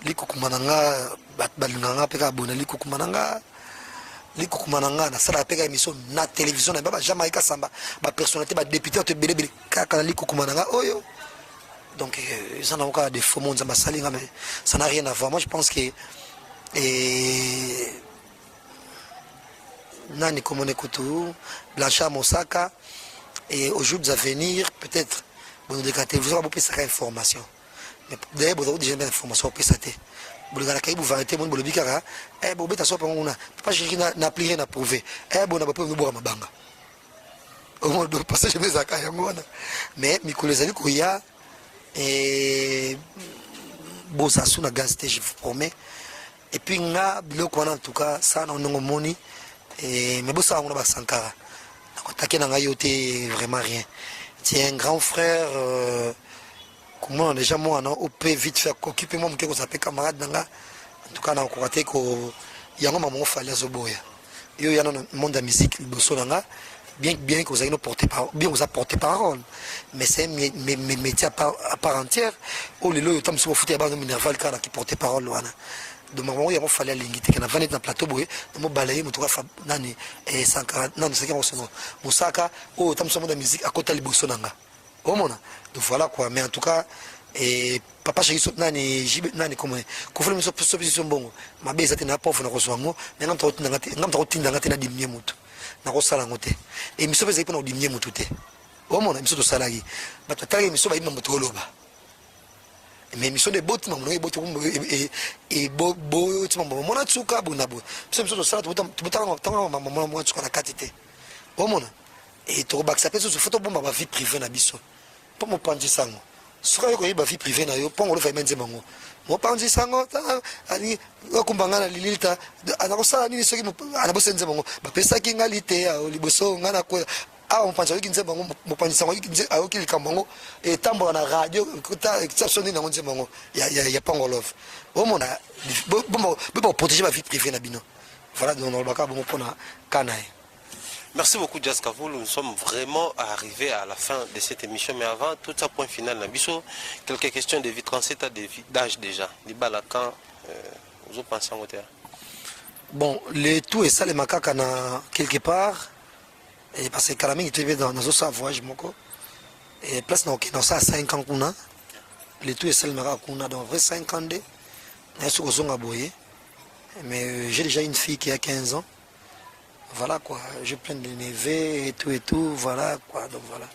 likukumananga balinganga peka bona likukumananga likukumananga na sala peka émission na télévision na baba Jamaïca Samba ba personnalité ba député te belé kaka likukumananga oyo donc ça n'a encore des faux mondes mais ça n'a rien à voir. Moi je pense que nani comme on écoute Blanchard Monsaka et aux jours à venir peut-être bon de la télévision va passer information mais d'ailleurs vous avez déjà des informations pour ça vous le gars vous arrêtez mon bolobi kara bon beta so on a pas j'ai na plier na prouver bon na pas nous boire mabanga au moins de passer chez mes akaya ngona mais mikolezali ko ya bosasu na gaz je vous promets et puis nga biloko en tout cas ça na ndongo moni mais bosa on a ba sankara na kotake na ngayote vraiment rien c'est un grand frère comment déjà moi non au peut vite faire occuper moi que s'appelle camarade nanga en tout cas na ko raté ko yango maman fallait zoboya yo yana monde de musique boso nanga bien que vous ayez porté parole bien vous apportez parole mais c'est mes métiers à part entière oh les lois tam so fouté ba no minerval kana qui porter parole wana de maman il fallait l'ingiter kana vanet na plateau boye mo balayer mo toka nani 140 non c'est comment Monsaka oh tam so monde de musique à côté liboso nanga au monde donc voilà quoi mais en tout cas Papa Chéri nani jibe nani comme ko fule miso position bongo mabeza tena pauvre na koswango mais ngam to tinda ngate na dimie mutu na kosala ngote et miso pesa ipona dimie mutu te au monde miso to salaki bato tala miso ba imambo to loba mais miso de boti mamuno e boti e bo ti mambo mona tsuka bona bo miso to sala to tanga mamuno mo tsuka na katite au monde et to baksa pe so photo bomba ba vie privée na biso po mo panzi sango soka yo ko ba vie privée na yo pongo lo fa menze bango mo panzi sango ani okumbanga na lilita ana ko sala ni soki ana bo senze bango ba pesa ki ngalite ya liboso ngana ko a mo panzi ki nze bango mo panzi sango ki nze ayo ki likambango et tambo na radio kuta exception na nze bango ya pongo love o mona bo protéger ma vie privée na bino voilà donc on va pas bon pour na kanae. Merci beaucoup, Jazz Kavoul. Nous sommes vraiment arrivés à la fin de cette émission. Mais avant, tout ça, point final, Nabiso, quelques questions de vie, 37 ans d'âge déjà. Quand vous pensez en côté? Bon, le tout est ça, les macaques, quelque part. Et parce que Kalaming était dans un voyage, et place dans ça 5 ans qu'on a. Le tout est ça, les macaques qu'on a, donc vrai 5 ans. Mais j'ai déjà une fille qui a 15 ans. Voilà quoi, j'ai plein de neveux et tout, voilà quoi, donc voilà.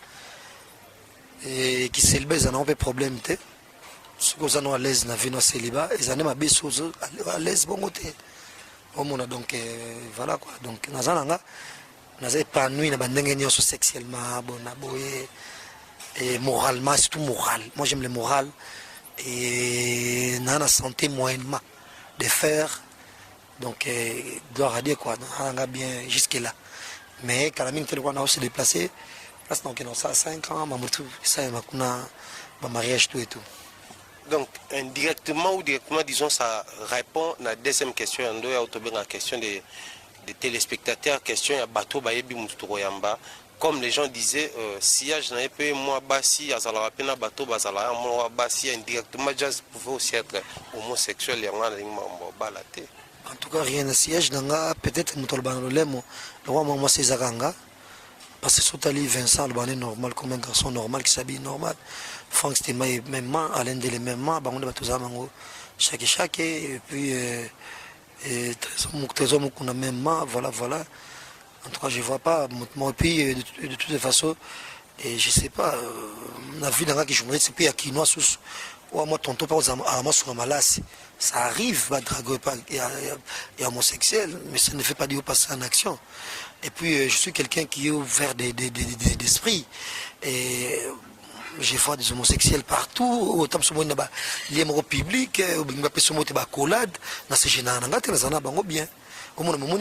Et qui célèbre, ils n'ont pas de problème, ceux qui sont à l'aise, ils ont célibat, ils ont des choses à l'aise, bon côté. Donc voilà quoi, donc nous avons épanoui, nous avons sexuellement, et moralement, c'est tout moral. Moi j'aime le moral, et nous avons la santé moyennement de faire. Donc, gloire à Dieu, quoi. On a bien jusque-là. Mais quand on a aussi déplacé, parce qu'on a 5 ans, ça, on a mariage, tout et tout. Donc, indirectement ou directement, disons, ça répond à la deuxième question. On doit la question des téléspectateurs, question de bateau, comme les gens disaient, si je n'avais pas moi, si je n'avais pas bateau, si indirectement, je pouvais aussi être homosexuel, en tout cas, rien de siège, peut-être que le roi Maman Césaranga, parce que Sotali Vincent, le est normal, comme un garçon normal qui s'habille normal. Franck, c'était même Alain de les mêmes, chaque, et puis, Trésor Moukouna même, voilà. En tout cas, je ne vois pas, et puis, de toute façon, et je ne sais pas, la vie d'un gars qui journaliste, c'est puis à qui noie sous. Moi, tonton, par exemple, à moi, sur Malas, ça arrive, il y a homosexuel, mais ça ne fait pas dire passer en action. Et puis, je suis quelqu'un qui est ouvert d'esprit. Et je vois des homosexuels partout, autant que les mots publics, les collades, dans ces générations, bien. Comme on a mon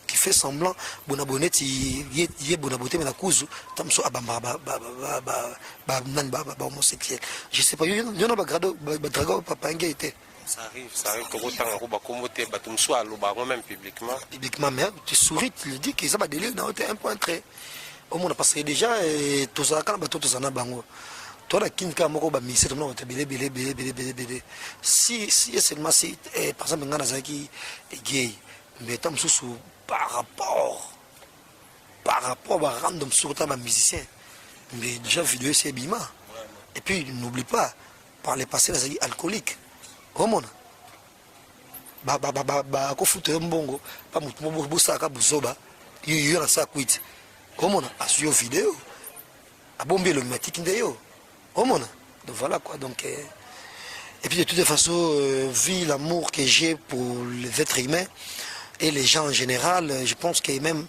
qui fait semblant, bonabonnetti, y est bonaboté, mais la cause, tamso homosexuel. Je sais pas, il y en a drago, papa, était. Ça arrive que autant même publiquement. Publiquement, mais tu souris, tu le dis qu'ils ont délire dans un point très. Au monde, parce que déjà, tout ça, quand tu en as bango. Toi, la kinka moko ba mise, tout le monde belé. Si seulement si, par exemple, un gars qui est gay. Mais tant sous par rapport à random sur un musicien, mais déjà vidéo c'est bima. Et puis n'oublie pas, par les passés les alcooliques. Comment ko foute mbongo pas mutumo bosaka buzoba yo na sa kwit. Comment asio vidéo a bomber le matique ndeyo. Comment donc voilà quoi donc et puis de toute façon vu l'amour que j'ai pour les êtres humains et les gens en général, je pense que même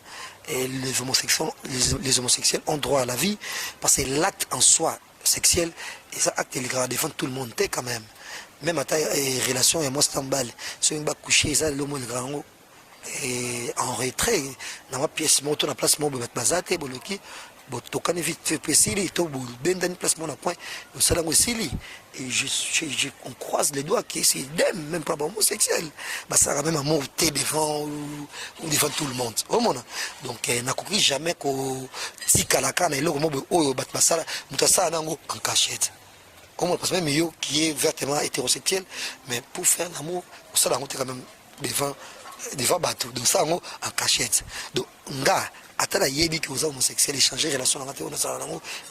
les homosexuels ont droit à la vie, parce que l'acte en soi sexuel, et ça acte il va défendre tout le monde quand même. Même à ta relation et moi c'est en balle. Si on va coucher, ça l'homme le grand et en retrait, dans ma pièce moto na place mo bazate boloki. Tokane vite pesili to bendani placement na point le salango sili et on croise les doigts qui c'est idem même pas homosexuel bah ça a même amour devant ou devant tout le monde au monde donc n'a compris jamais ko tikalaka na eloko mo oyo bat basala mutasa nango en cachette comme parce que même yo qui est vertement hétérosexuel mais pour faire l'amour ça là on quand même devant bateau donc ça en cachette donc nga atala yebi que aux homosexuels échanger relation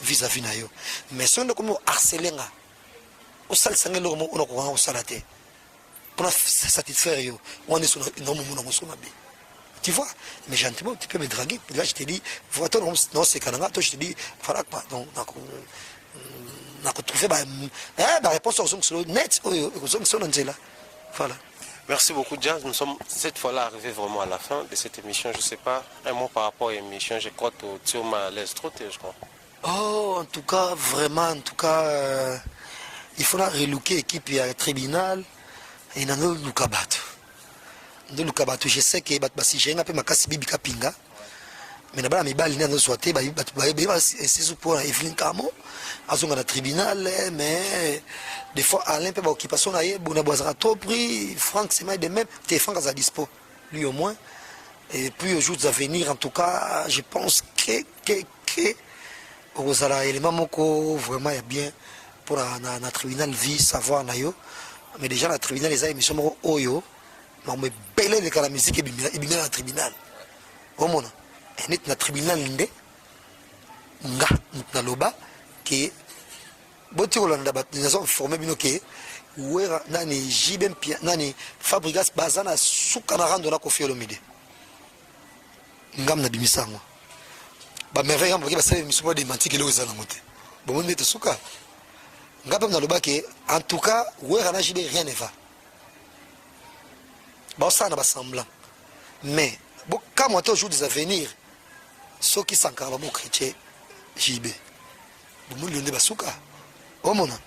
vis-à-vis na yo mais si on est comme harceler nga au sal sangelo comme on a au salaté pour satisfaire yo on est sur tu vois mais gentiment tu peux me draguer là je te dis vois toi non c'est cananga toi je te dis voilà quoi donc n'a trouvé la réponse aux hommes net aux hommes sont là voilà. Merci beaucoup, Jazz. Nous sommes cette fois-là arrivés vraiment à la fin de cette émission. Je ne sais pas, un mot par rapport à l'émission. Je crois que tu m'as laissé trop, je crois. Oh, en tout cas, vraiment, il faudra relooker l'équipe à tribunal et dans le Lukabato. Dans le Lukabato, je sais que si j'ai un peu ma casse bibi kapinga, mais d'abord, mes balles n'ont pas été, c'est pour Evelyn Camo, à son tribunal, mais des fois, Alain peut occupation là, Bouna Boisera trop pris, Franck, c'est de même, t'es Franck à dispo, lui au moins. Et puis, aux jours à venir, en tout cas, je pense que aux éléments moko vraiment bien pour la tribunal vie savoir nayo mais déjà la tribunal les émissions moko oyo mais me belé de la musique et bien la tribunal au monde et net na tribunal ndé nga na loba que boti olanda ba nous avons formé bino que wera nani jibem pia nani fabrigas bazana suka na rando na kofi olomide ngam na bimisango ba merveille parce que ça émission de mantique le za na moté bon on est suka ngapam na loba que en tout cas wera na jibe rien ne va ba ça na ba semblant mais bon quand moi toujours des avenirs ceux qui sont quand même chrétien jibe bon le ne ba suka o mona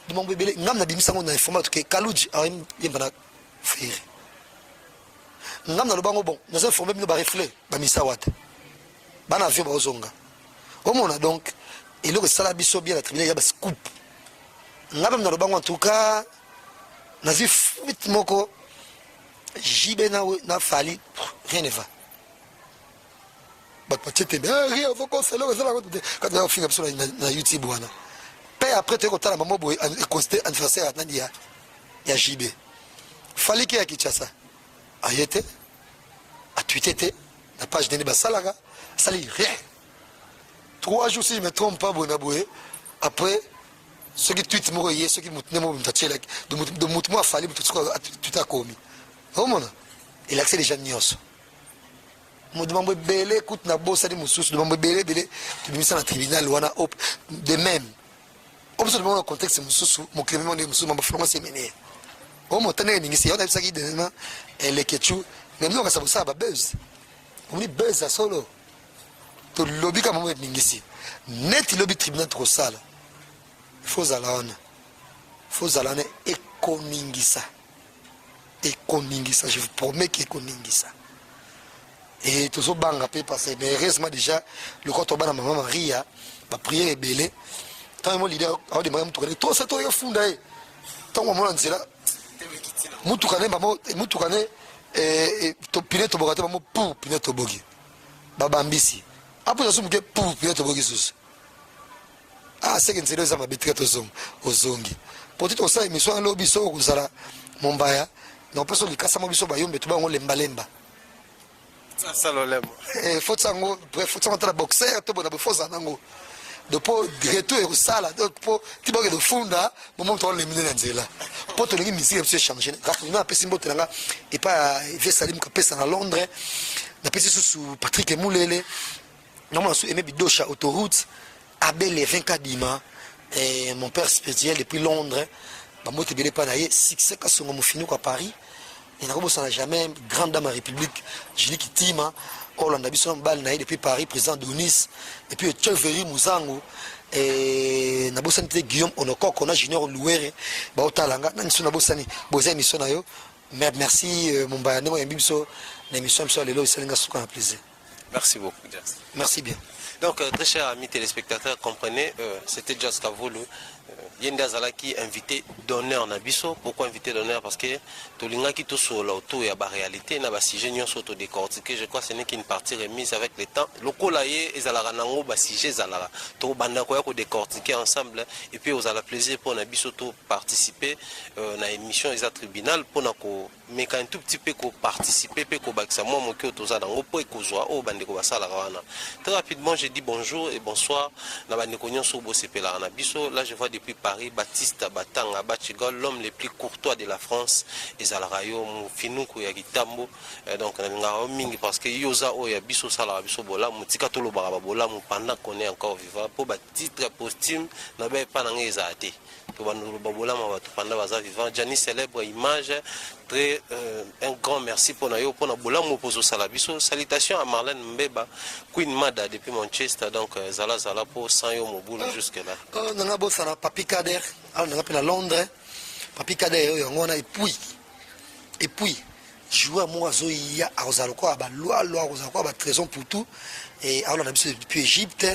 de mon bébé ngam na bimisango na informat que kaluji a yembana faire ngam na loba bon nous informer bino ba reflet ba misawat bana avion bazonga omona donc et le sala biso bien la tribunal ya ba scoop ngaba na lobango en tout cas na zi fuite moko jibe na fali rien ne va ba petite rien faut qu'on se le sala quand on finit sur na YouTube wana pe après te kotala mamo boy consté anniversaire na dia ya jibe fali ki ya kichasa ayete a tweeté la page de Basalaga ça lit rien 3 jours si je me trompe pas bonaboué après ceux qui tweetent moi ceux qui m'ont mon tachela de moi fallait tout a commis au monde il accès les gens nios mo demande belé écoute na bossa de mususu demande belé tu me ça na tribunal wana op de même absolument dans le contexte mususu mon clément de mususu mamba franc c'est mené au monde tane ningi c'est on a ça qui de elle est ketchu même nous ça ça ba buzz on est buzz à solo to lobby comme moi ningisi net lobby tribunal trop sale faut zalana et koningisa je vous promets que koningisa et tout ça banga pe passer mais heureusement déjà le quand on va maman Maria va prier belé tant mon leader a des moyens de tout ça to ya funda tant moi nzela mutu kane et to pineto bogata mo pour pineto bogi baba mbisi après ça somme que pour pineto bogi sus ah c'est que nzela za mabetika to zom ozongi peut-être ça émission en lobby so kozala mombaya non pas sur le kasa mo biso ba yombe to ba ngol lemba ça lo lemo faut ça ngo bref faut ça entrer boxer to bona faut ça nango dopo retour et sala donc pour tiboke de funda moment to le mine nzela pour to ngi musique se changer rapidement après simbo tenanga et pas ve salim ka pesa na Londres na pesa sous Patrick Moulele normalement sous Aimé Bidosha autoroute Abel les 24 dima et mon père spécial depuis Londres ba moto belé pa na ye succès ka songo mo finu ko Paris et na ko na jamais grande dame république Julie Kitima Hollande biso bal na depuis Paris président de Nice et puis Cheveri Muzango et na bosani te Guillaume Onokoko na Junior Louere ba otalanga na niso na bosani boza émission na yo merci mon bayane mo biso na émission so lelo iselinga suka na plaisir. Merci beaucoup Jazz. Merci bien. Donc très chers amis téléspectateurs, comprenez, c'était Jazz Kavolo. Yenda Zalaki invité d'honneur na biso. Pourquoi invité d'honneur? Parce que Tolinga qui tout sur l'auto et à la réalité n'a pas si génial auto décortiqué. Je crois que ce n'est qu'une partie remise avec le temps. Le colaye et Zalara Nango basige Zalara. To banda koya ko décortiquer ensemble et puis aux ala plaisir pour na biso to participer na émission des tribunal pour na ko meka un tout petit peu ko participer pe ko bakisa moi mon cœur toza dango po ko joa o bande ko basala wana. Très rapidement je dis bonjour et bonsoir na bande ko nyonso bo sepela na biso. Là je vois depuis depuis Paris, Baptiste Batanga Bachigol, l'homme le plus courtois de la France, Ezalarayo, Finuku Yagitambo, donc mingi parce que Yosa Oya Biso Sala Biso Bola, Mutika Tolo Barabola, pendant qu'on est encore vivant, pour titre posthume, n'avait pas d'angézate. Gianni célèbre image, très un grand merci pour Nayo, pour Nabola Mopozo Salabiso. Salutations à Marlène Mbeba, Queen Mada depuis Manchester, donc Zala Zala pour Sanyo Moboul jusque-là. Nanga Bossana, Papi Kader, on a à Londres, Papi Kader, on a et puis, jouer à moi, Zoïa, à Rosaloko, à Baloa, Rosaloko, à Trésor pour tout, et on a depuis Égypte,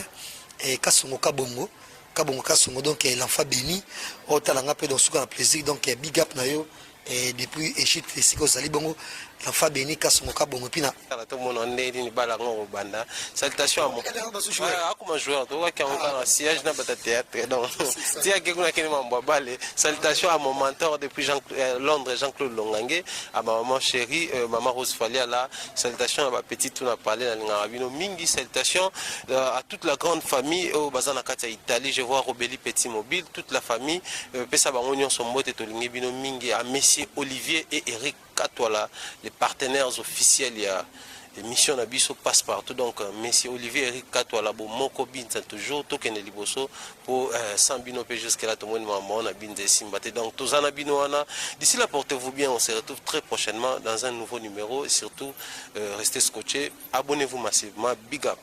et Kassongo Kabongo. Kabongo Kassongo, donc l'enfant béni, au talanga peu dans ce qu'on a plaisir, donc big up nayo, et depuis Égypte, et si vous allez bongo, l'enfant béni Kassongo Kabongo Pina. Salutations à mon comment joueur, tu vois qu'il y a un siège dans le théâtre, donc il y a quelqu'un qui m'a balé. Salutations à mon mentor depuis Londres, Jean-Claude Longangue, à ma maman chérie, maman Rose Falia là. Salutations à ma petite Tuna Palais, à l'Ingarabino Mingi. Salutations à toute la grande famille au Bazana Katia Italie. Je vois Robéli Petit Mobile, toute la famille. Pesa Bangonion Sombote Tolingi Bino Mingi, à Messieurs Olivier et Eric Katwala, les partenaires officiels. Il y a l'émission Nabiso passe partout, donc Monsieur Olivier Eric Katwala, Moko Binza toujours, Tokene Liboso, pour Sambino P jusqu'à là, tout le monde m'a dit Simbate. Donc, tous en abinoana. D'ici là, portez-vous bien, on se retrouve très prochainement dans un nouveau numéro et surtout, restez scotchés, abonnez-vous massivement, big up.